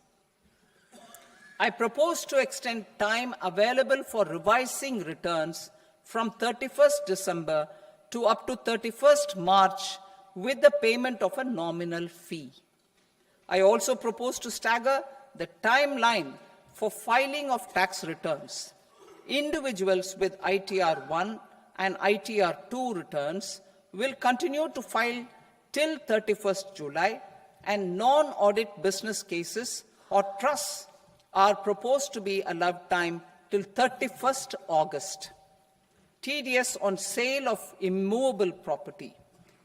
I propose to extend time available for revising returns from 31st December to up to 31st March with the payment of a nominal fee. I also propose to stagger the timeline for filing of tax returns. Individuals with ITR 1 and ITR 2 returns will continue to file till 31st July, and non-audit business cases or trusts are proposed to be allowed time till 31st August. TDS on sale of immovable property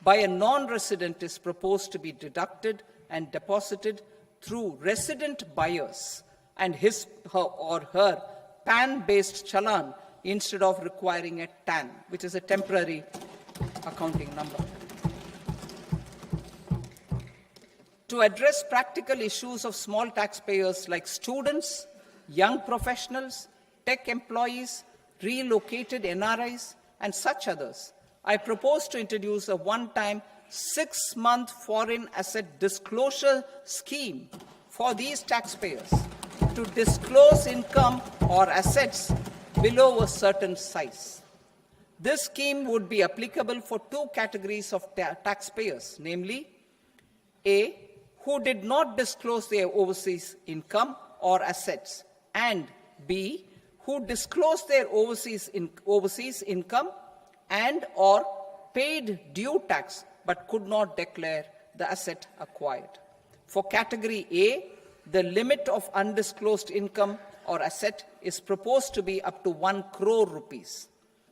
by a non-resident is proposed to be deducted and deposited through resident buyers and his or her PAN-based challan instead of requiring a TAN, which is a temporary accounting number. To address practical issues of small taxpayers like students, young professionals, tech employees, relocated NRIs, and such others, I propose to introduce a one-time 6-month foreign asset disclosure scheme for these taxpayers to disclose income or assets below a certain size. This scheme would be applicable for two categories of taxpayers, namely, A, who did not disclose their overseas income or assets, and B, who disclosed their overseas income and or paid due tax but could not declare the asset acquired. For category A, the limit of undisclosed income or asset is proposed to be up to 1 crore rupees.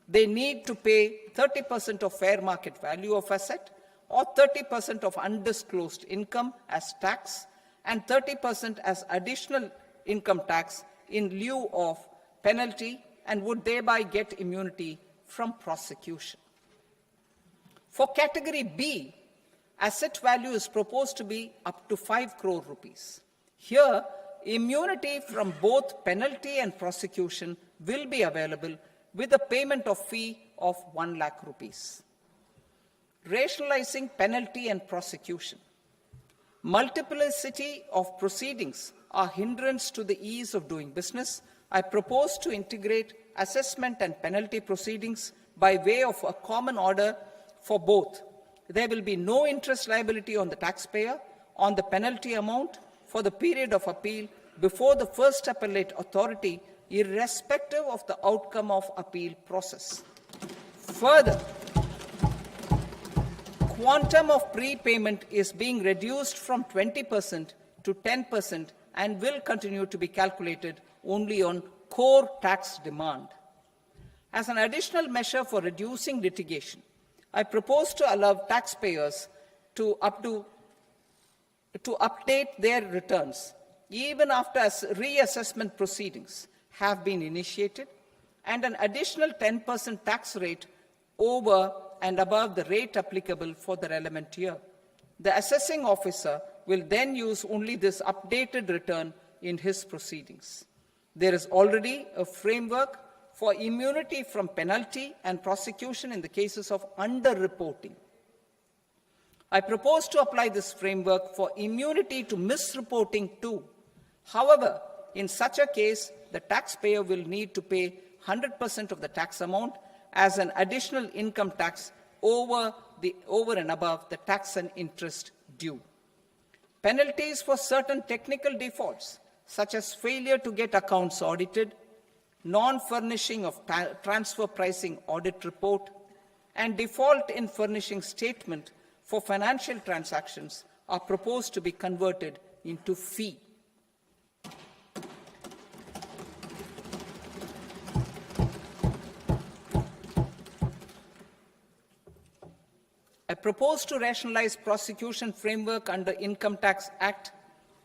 They need to pay 30% of fair market value of asset or 30% of undisclosed income as tax and 30% as additional income tax in lieu of penalty, and would thereby get immunity from prosecution. For category B, asset value is proposed to be up to 5 crore rupees. Here, immunity from both penalty and prosecution will be available with a payment of fee of 1 lakh rupees. Rationalizing penalty and prosecution. Multiplicity of proceedings are hindrance to the ease of doing business. I propose to integrate assessment and penalty proceedings by way of a common order for both. There will be no interest liability on the taxpayer on the penalty amount for the period of appeal before the first appellate authority, irrespective of the outcome of appeal process. Further, quantum of prepayment is being reduced from 20% to 10% and will continue to be calculated only on core tax demand. As an additional measure for reducing litigation, I propose to allow taxpayers to update their returns even after reassessment proceedings have been initiated, and an additional 10% tax rate over and above the rate applicable for the relevant year. The assessing officer will then use only this updated return in his proceedings. There is already a framework for immunity from penalty and prosecution in the cases of underreporting. I propose to apply this framework for immunity to misreporting too. However, in such a case, the taxpayer will need to pay 100% of the tax amount as an additional income tax over and above the tax and interest due. Penalties for certain technical defaults, such as failure to get accounts audited, non-furnishing of transfer pricing audit report, and default in furnishing statement for financial transactions, are proposed to be converted into fee. I propose to rationalize prosecution framework under Income Tax Act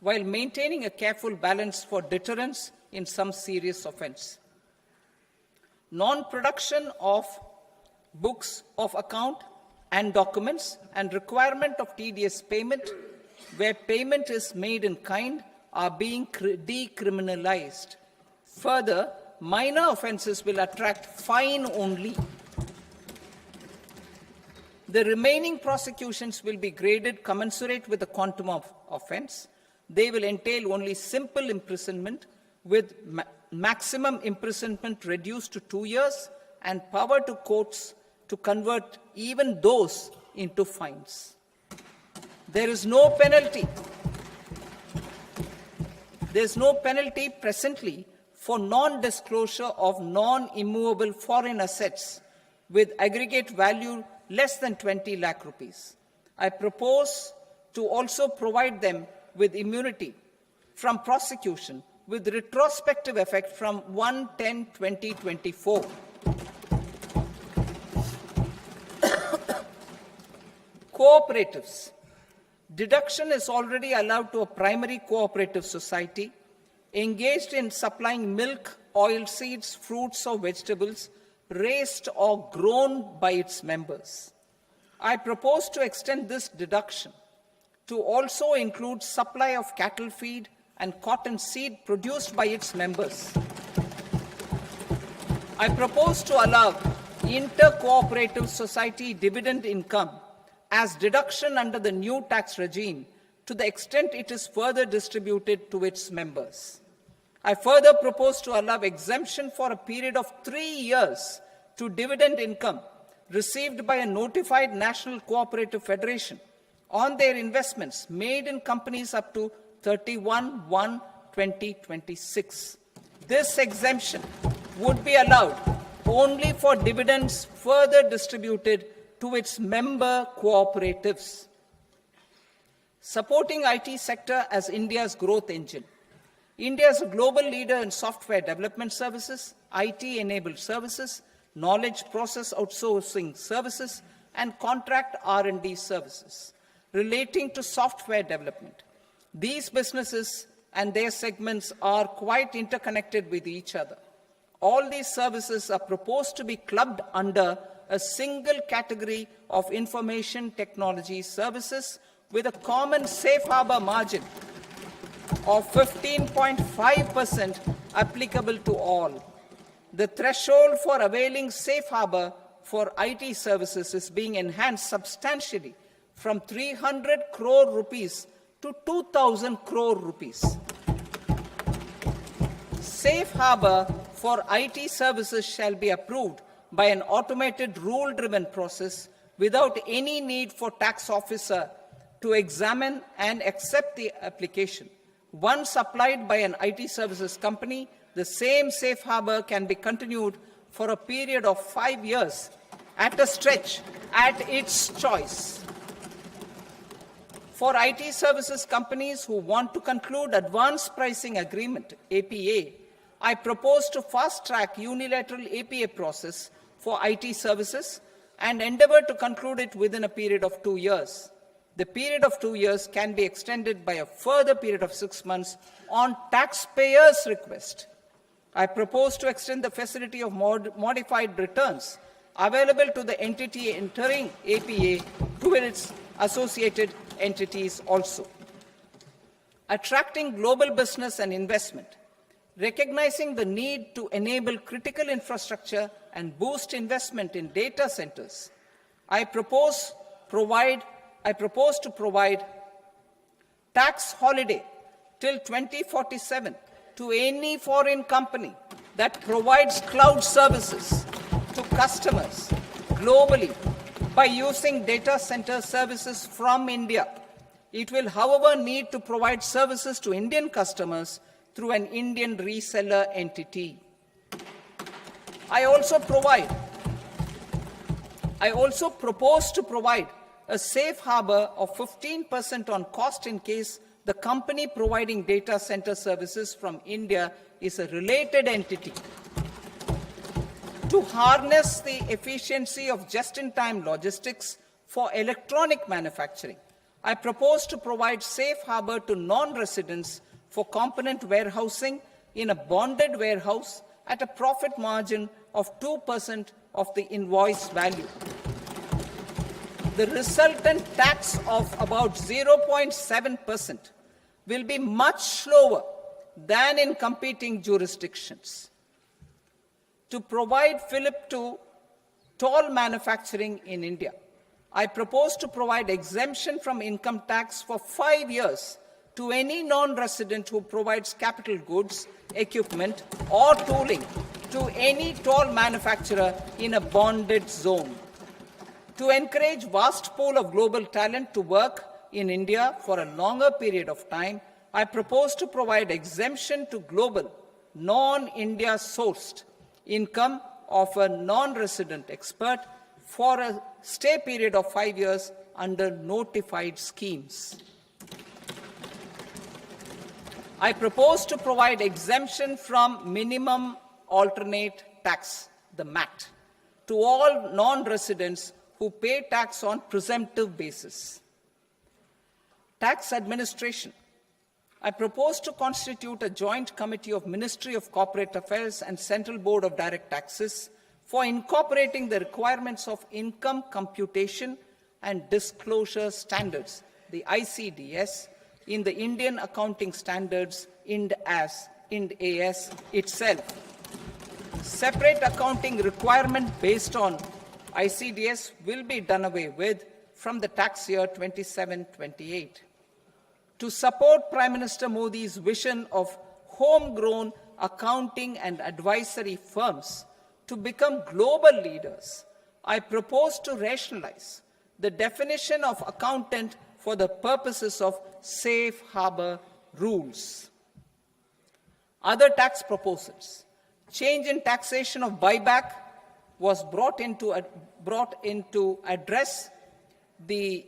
while maintaining a careful balance for deterrence in some serious offence. Non-production of books of account and documents and requirement of TDS payment where payment is made in kind are being decriminalized. Further, minor offences will attract fine only. The remaining prosecutions will be graded commensurate with the quantum of offence. They will entail only simple imprisonment with maximum imprisonment reduced to 2 years and power to courts to convert even those into fines. There is no penalty. There is no penalty presently for non-disclosure of non-immovable foreign assets with aggregate value less than 20 lakh rupees. I propose to also provide them with immunity from prosecution with retrospective effect from 1/10/2024. Cooperatives. Deduction is already allowed to a primary cooperative society engaged in supplying milk, oilseeds, fruits or vegetables raised or grown by its members. I propose to extend this deduction to also include supply of cattle feed and cotton seed produced by its members. I propose to allow inter-cooperative society dividend income as deduction under the new tax regime to the extent it is further distributed to its members. I further propose to allow exemption for a period of 3 years to dividend income received by a notified national cooperative federation on their investments made in companies up to 31/1/2026. This exemption would be allowed only for dividends further distributed to its member cooperatives. Supporting IT sector as India's growth engine. India is a global leader in software development services, IT-enabled services, knowledge process outsourcing services, and contract R&D services relating to software development. These businesses and their segments are quite interconnected with each other. All these services are proposed to be clubbed under a single category of information technology services with a common safe harbor margin of 15.5% applicable to all. The threshold for availing safe harbor for IT services is being enhanced substantially from 300 crore rupees to 2,000 crore rupees. Safe harbor for IT services shall be approved by an automated rule-driven process without any need for tax officer to examine and accept the application. Once applied by an IT services company, the same safe harbor can be continued for a period of 5 years at a stretch at its choice. For IT services companies who want to conclude advanced pricing agreement, APA, I propose to fast-track unilateral APA process for IT services and endeavor to conclude it within a period of 2 years. The period of 2 years can be extended by a further period of 6 months on taxpayers' request. I propose to extend the facility of modified returns available to the entity entering APA to its associated entities also. Attracting global business and investment. Recognizing the need to enable critical infrastructure and boost investment in data centers, I propose to provide tax holiday till 2047 to any foreign company that provides cloud services to customers globally by using data center services from India. It will, however, need to provide services to Indian customers through an Indian reseller entity. I also propose to provide a safe harbor of 15% on cost in case the company providing data center services from India is a related entity. To harness the efficiency of just-in-time logistics for electronic manufacturing, I propose to provide safe harbor to non-residents for component warehousing in a bonded warehouse at a profit margin of 2% of the invoice value. The resultant tax of about 0.7% will be much lower than in competing jurisdictions. To provide fillip to toll manufacturing in India, I propose to provide exemption from income tax for 5 years to any non-resident who provides capital goods, equipment, or tooling to any toll manufacturer in a bonded zone. To encourage vast pool of global talent to work in India for a longer period of time, I propose to provide exemption to global, non-India sourced income of a non-resident expert for a stay period of 5 years under notified schemes. I propose to provide exemption from minimum alternate tax, the MAT, to all non-residents who pay tax on presumptive basis. Tax administration. I propose to constitute a joint committee of Ministry of Corporate Affairs and Central Board of Direct Taxes for incorporating the requirements of income computation and disclosure standards, the ICDS, in the Indian Accounting Standards, IND AS itself. Separate accounting requirement based on ICDS will be done away with from the tax year 27-28. To support Prime Minister Modi's vision of homegrown accounting and advisory firms to become global leaders, I propose to rationalize the definition of accountant for the purposes of safe harbor rules. Other tax proposals. Change in taxation of buyback was brought in to address the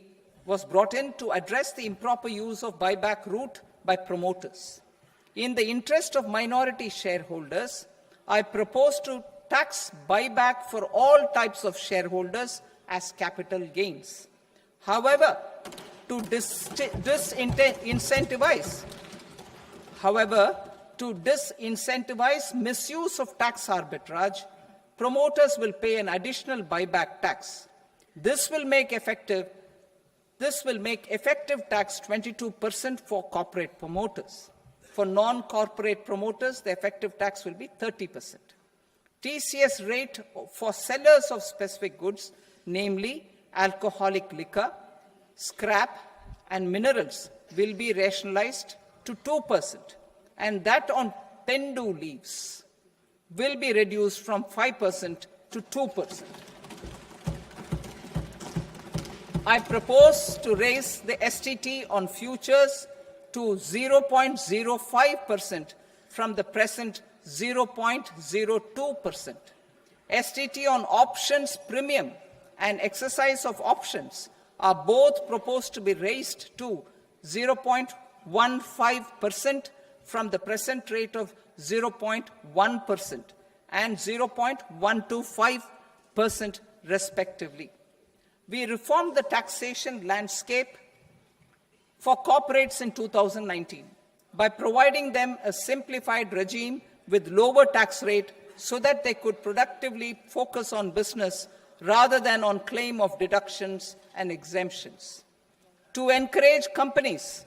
improper use of buyback route by promoters. In the interest of minority shareholders, I propose to tax buyback for all types of shareholders as capital gains. However, to disincentivize misuse of tax arbitrage, promoters will pay an additional buyback tax. This will make effective tax 22% for corporate promoters. For non-corporate promoters, the effective tax will be 30%. TCS rate for sellers of specific goods, namely alcoholic liquor, scrap, and minerals, will be rationalized to 2%, and that on tendu leaves will be reduced from 5% to 2%. I propose to raise the STT on futures to 0.05% from the present 0.02%. STT on options premium and exercise of options are both proposed to be raised to 0.15% from the present rate of 0.1% and 0.125% respectively. We reformed the taxation landscape for corporates in 2019 by providing them a simplified regime with lower tax rate so that they could productively focus on business rather than on claim of deductions and exemptions. To encourage companies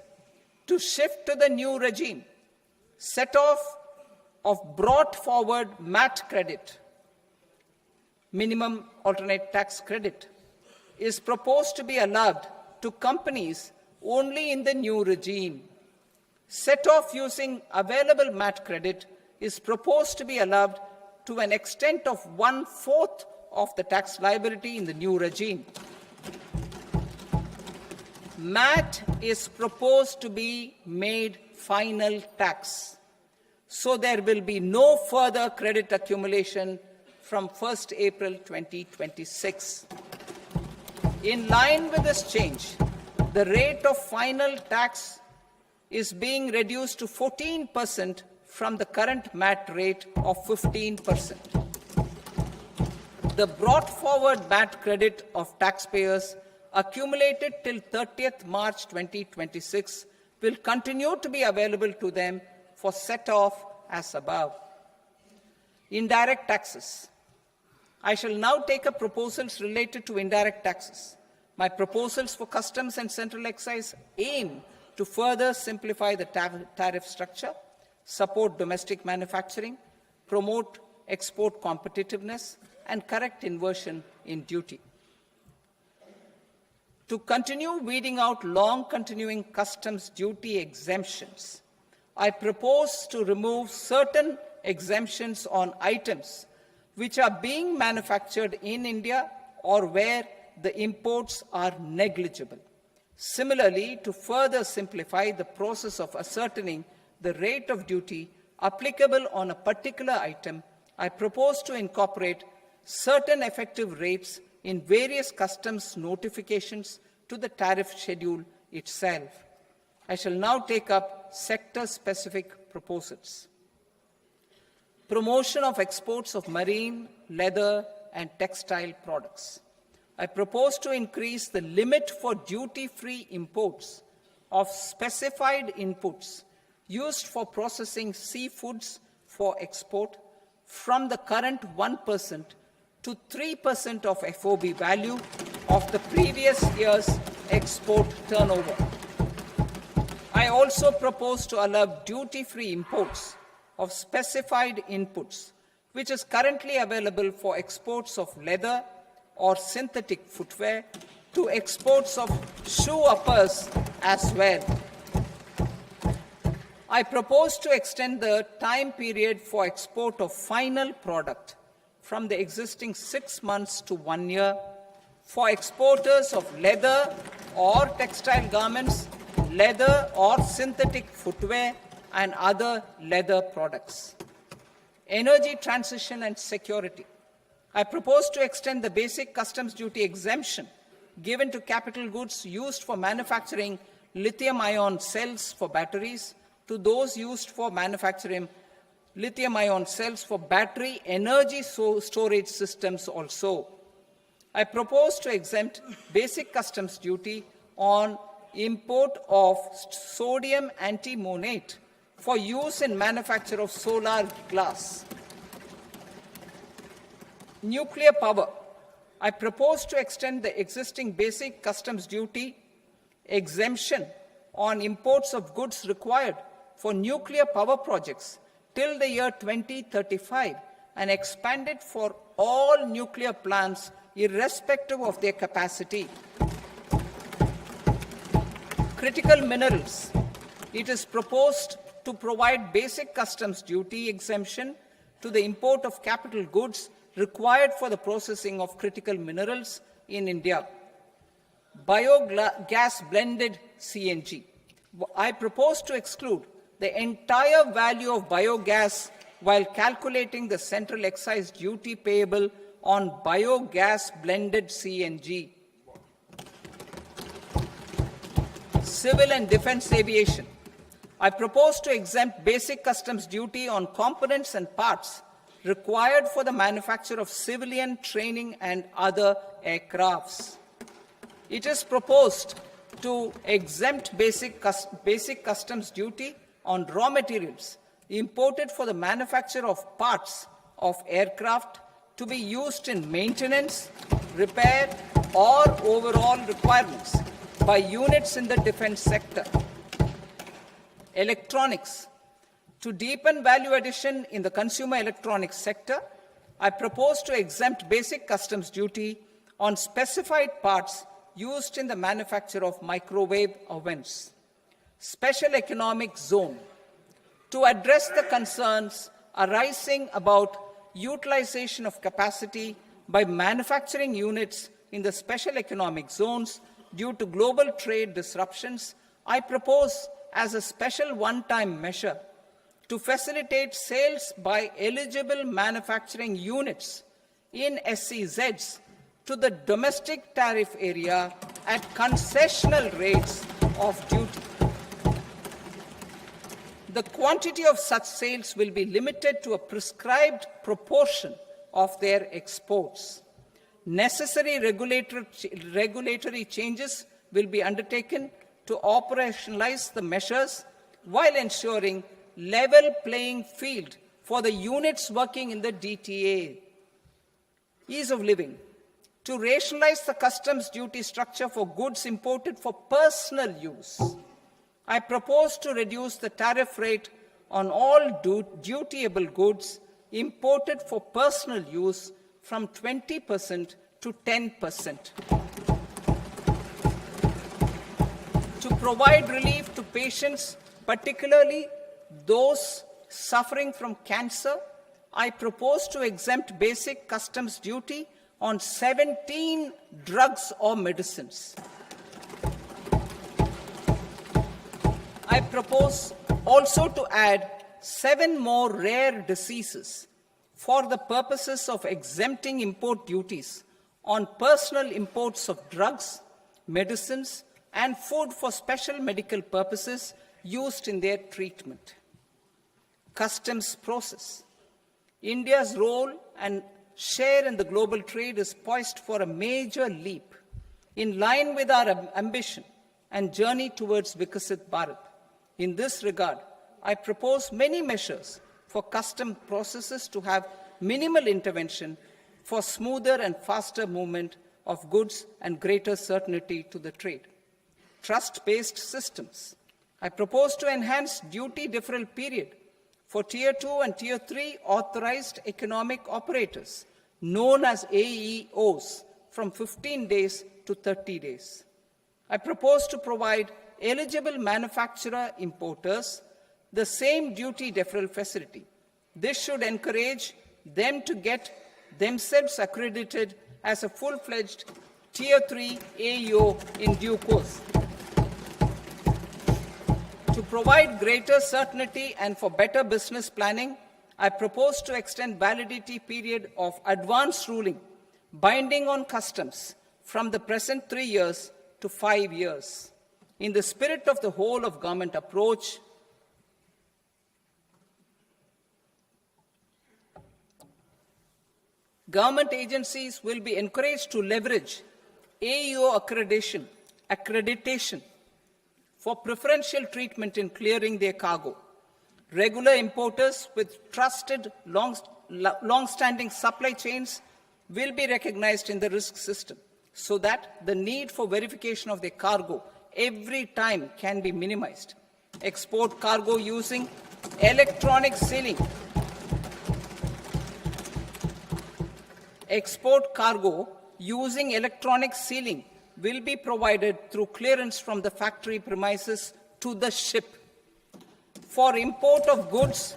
to shift to the new regime, set off of brought forward MAT credit, minimum alternate tax credit, is proposed to be allowed to companies only in the new regime. Set off using available MAT credit is proposed to be allowed to an extent of 1/4 of the tax liability in the new regime. MAT is proposed to be made final tax, so there will be no further credit accumulation from 1st April 2026. In line with this change, the rate of final tax is being reduced to 14% from the current MAT rate of 15%. The brought forward MAT credit of taxpayers accumulated till 30th March 2026 will continue to be available to them for set-off as above. Indirect taxes. I shall now take up proposals related to indirect taxes. My proposals for customs and central excise aim to further simplify the tariff structure, support domestic manufacturing, promote export competitiveness, and correct inversion in duty. To continue weeding out long-continuing customs duty exemptions, I propose to remove certain exemptions on items which are being manufactured in India or where the imports are negligible. Similarly, to further simplify the process of ascertaining the rate of duty applicable on a particular item, I propose to incorporate certain effective rates in various customs notifications to the tariff schedule itself. I shall now take up sector-specific proposals. Promotion of exports of marine, leather, and textile products. I propose to increase the limit for duty-free imports of specified inputs used for processing seafoods for export from the current 1% to 3% of FOB value of the previous year's export turnover. I also propose to allow duty-free imports of specified inputs, which is currently available for exports of leather or synthetic footwear, to exports of shoe uppers as well. I propose to extend the time period for export of final product from the existing 6 months to 1 year for exporters of leather or textile garments, leather or synthetic footwear, and other leather products. Energy transition and security. I propose to extend the basic customs duty exemption given to capital goods used for manufacturing lithium-ion cells for batteries to those used for manufacturing lithium-ion cells for battery energy storage systems also. I propose to exempt basic customs duty on import of sodium antimonate for use in manufacture of solar glass. Nuclear power. I propose to extend the existing basic customs duty exemption on imports of goods required for nuclear power projects till the year 2035 and expand it for all nuclear plants irrespective of their capacity. Critical minerals. It is proposed to provide basic customs duty exemption to the import of capital goods required for the processing of critical minerals in India. Biogas blended CNG. I propose to exclude the entire value of biogas while calculating the central excise duty payable on biogas blended CNG. Civil and defense aviation. I propose to exempt basic customs duty on components and parts required for the manufacture of civilian training and other aircrafts. It is proposed to exempt basic customs duty on raw materials imported for the manufacture of parts of aircraft to be used in maintenance, repair, or overall requirements by units in the defense sector. Electronics. To deepen value addition in the consumer electronics sector, I propose to exempt basic customs duty on specified parts used in the manufacture of microwave ovens. Special economic zone. To address the concerns arising about utilization of capacity by manufacturing units in the special economic zones due to global trade disruptions, I propose as a special one-time measure to facilitate sales by eligible manufacturing units in SEZs to the domestic tariff area at concessional rates of duty. The quantity of such sales will be limited to a prescribed proportion of their exports. Necessary regulatory changes will be undertaken to operationalize the measures while ensuring level playing field for the units working in the DTA. Ease of living. To rationalize the customs duty structure for goods imported for personal use, I propose to reduce the tariff rate on all dutiable goods imported for personal use from 20% to 10%. To provide relief to patients, particularly those suffering from cancer, I propose to exempt basic customs duty on 17 drugs or medicines. I propose also to add 7 more rare diseases for the purposes of exempting import duties on personal imports of drugs, medicines, and food for special medical purposes used in their treatment. Customs process. India's role and share in the global trade is poised for a major leap in line with our ambition and journey towards Vikasit Bharat. In this regard, I propose many measures for custom processes to have minimal intervention for smoother and faster movement of goods and greater certainty to the trade. Trust-based systems. I propose to enhance duty deferral period for Tier 2 and Tier 3 authorized economic operators, known as AEOs, from 15 days to 30 days. I propose to provide eligible manufacturer importers the same duty deferral facility. This should encourage them to get themselves accredited as a full-fledged Tier 3 AEO in due course. To provide greater certainty and for better business planning, I propose to extend validity period of advance ruling binding on customs from the present 3 years to 5 years. In the spirit of the whole of government approach, government agencies will be encouraged to leverage AEO accreditation for preferential treatment in clearing their cargo. Regular importers with trusted, long-standing supply chains will be recognized in the risk system so that the need for verification of their cargo every time can be minimized. Export cargo using electronic sealing. Export cargo using electronic sealing will be provided through clearance from the factory premises to the ship. For import of goods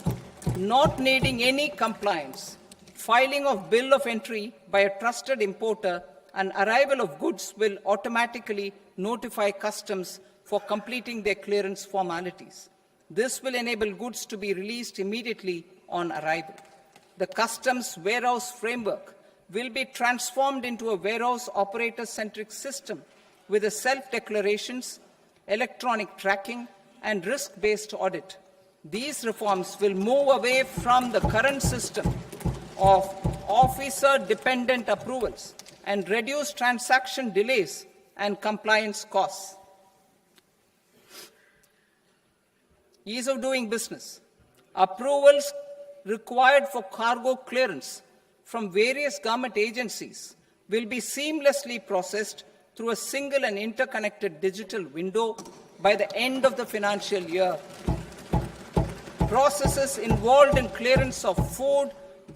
not needing any compliance, filing of bill of entry by a trusted importer and arrival of goods will automatically notify customs for completing their clearance formalities. This will enable goods to be released immediately on arrival. The customs warehouse framework will be transformed into a warehouse operator-centric system with the self-declarations, electronic tracking, and risk-based audit. These reforms will move away from the current system of officer-dependent approvals and reduce transaction delays and compliance costs. Ease of doing business. Approvals required for cargo clearance from various government agencies will be seamlessly processed through a single and interconnected digital window by the end of the financial year. Processes involved in clearance of food,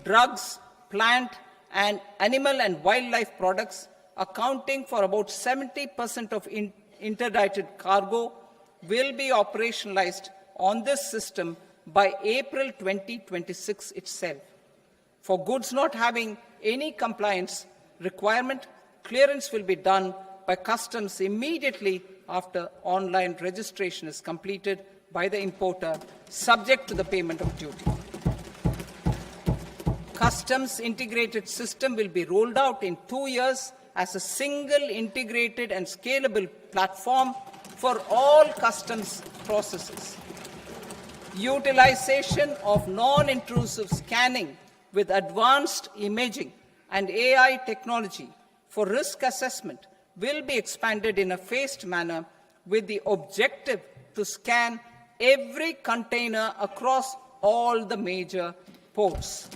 drugs, plant, and animal and wildlife products, accounting for about 70% of interdicted cargo, will be operationalized on this system by April 2026 itself. For goods not having any compliance requirement, clearance will be done by customs immediately after online registration is completed by the importer, subject to the payment of duty. Customs integrated system will be rolled out in 2 years as a single integrated and scalable platform for all customs processes. Utilization of non-intrusive scanning with advanced imaging and AI technology for risk assessment will be expanded in a phased manner with the objective to scan every container across all the major ports.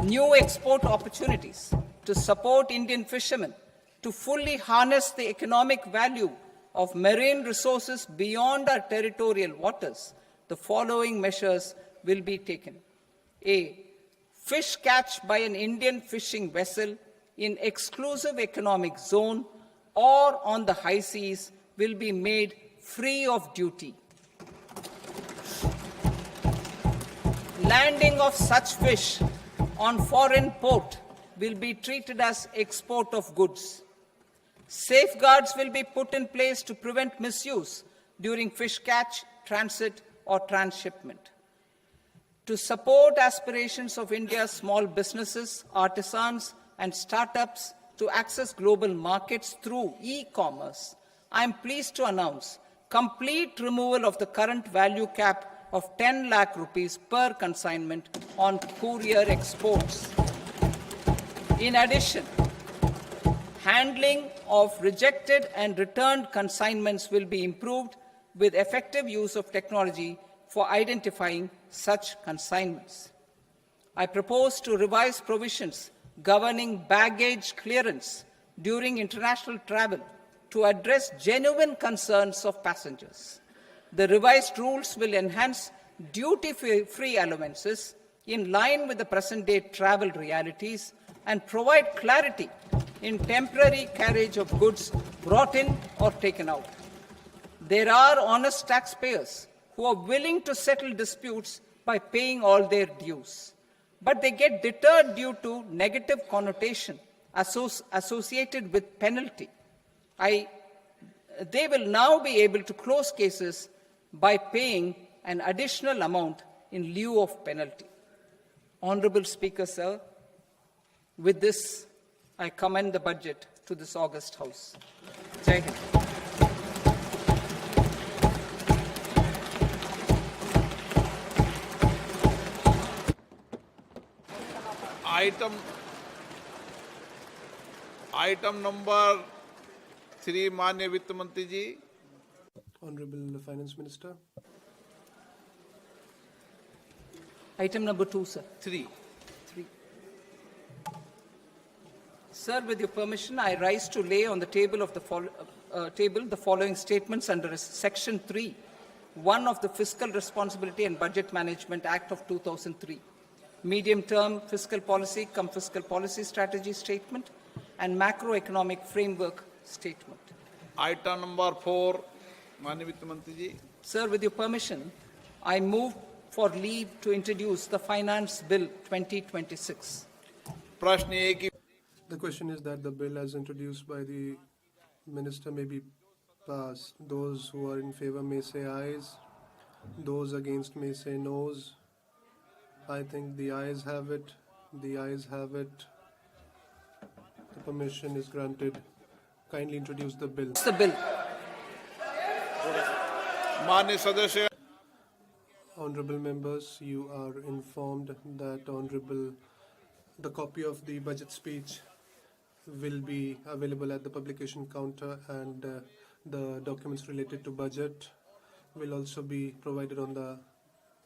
New export opportunities to support Indian fishermen to fully harness the economic value of marine resources beyond our territorial waters. The following measures will be taken. A. Fish catch by an Indian fishing vessel in exclusive economic zone or on the high seas will be made free of duty. Landing of such fish on foreign port will be treated as export of goods. Safeguards will be put in place to prevent misuse during fish catch, transit, or transshipment. To support aspirations of India's small businesses, artisans, and startups to access global markets through e-commerce, I am pleased to announce complete removal of the current value cap of 10 lakh rupees per consignment on courier exports. In addition, handling of rejected and returned consignments will be improved with effective use of technology for identifying such consignments. I propose to revise provisions governing baggage clearance during international travel to address genuine concerns of passengers. The revised rules will enhance duty-free allowances in line with the present-day travel realities and provide clarity in temporary carriage of goods brought in or taken out. There are honest taxpayers who are willing to settle disputes by paying all their dues, but they get deterred due to negative connotation associated with penalty. They will now be able to close cases by paying an additional amount in lieu of penalty. Honorable Speaker, sir, with this, I commend the budget to this august House. Jai Hind. Item number 3 माननीय वित्त मंत्री जी. Honorable Finance Minister. Item number 2, sir. 3. Sir, with your permission, I rise to lay on the table of the following statements under Section 3, 1 of the Fiscal Responsibility and Budget Management Act of 2003. Medium-term fiscal policy cum fiscal policy strategy statement and macroeconomic framework statement. Item number 4 माननीय वित्त मंत्री जी. Sir, with your permission, I move for leave to introduce the Finance Bill 2026. प्रश्न ये कि The question is that the bill as introduced by the minister may be passed. Those who are in favor may say ayes. Those against may say noes. I think the ayes have it. The ayes have it. The permission is granted. Kindly introduce the bill. The bill. माननीय सदस्य Honorable members, you are informed that the copy of the budget speech will be available at the publication counter, and the documents related to budget will also be provided on the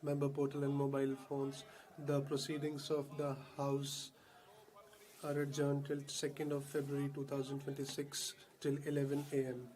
member portal and mobile phones. The proceedings of the House are adjourned till 2nd of February 2026 till 11 a.m.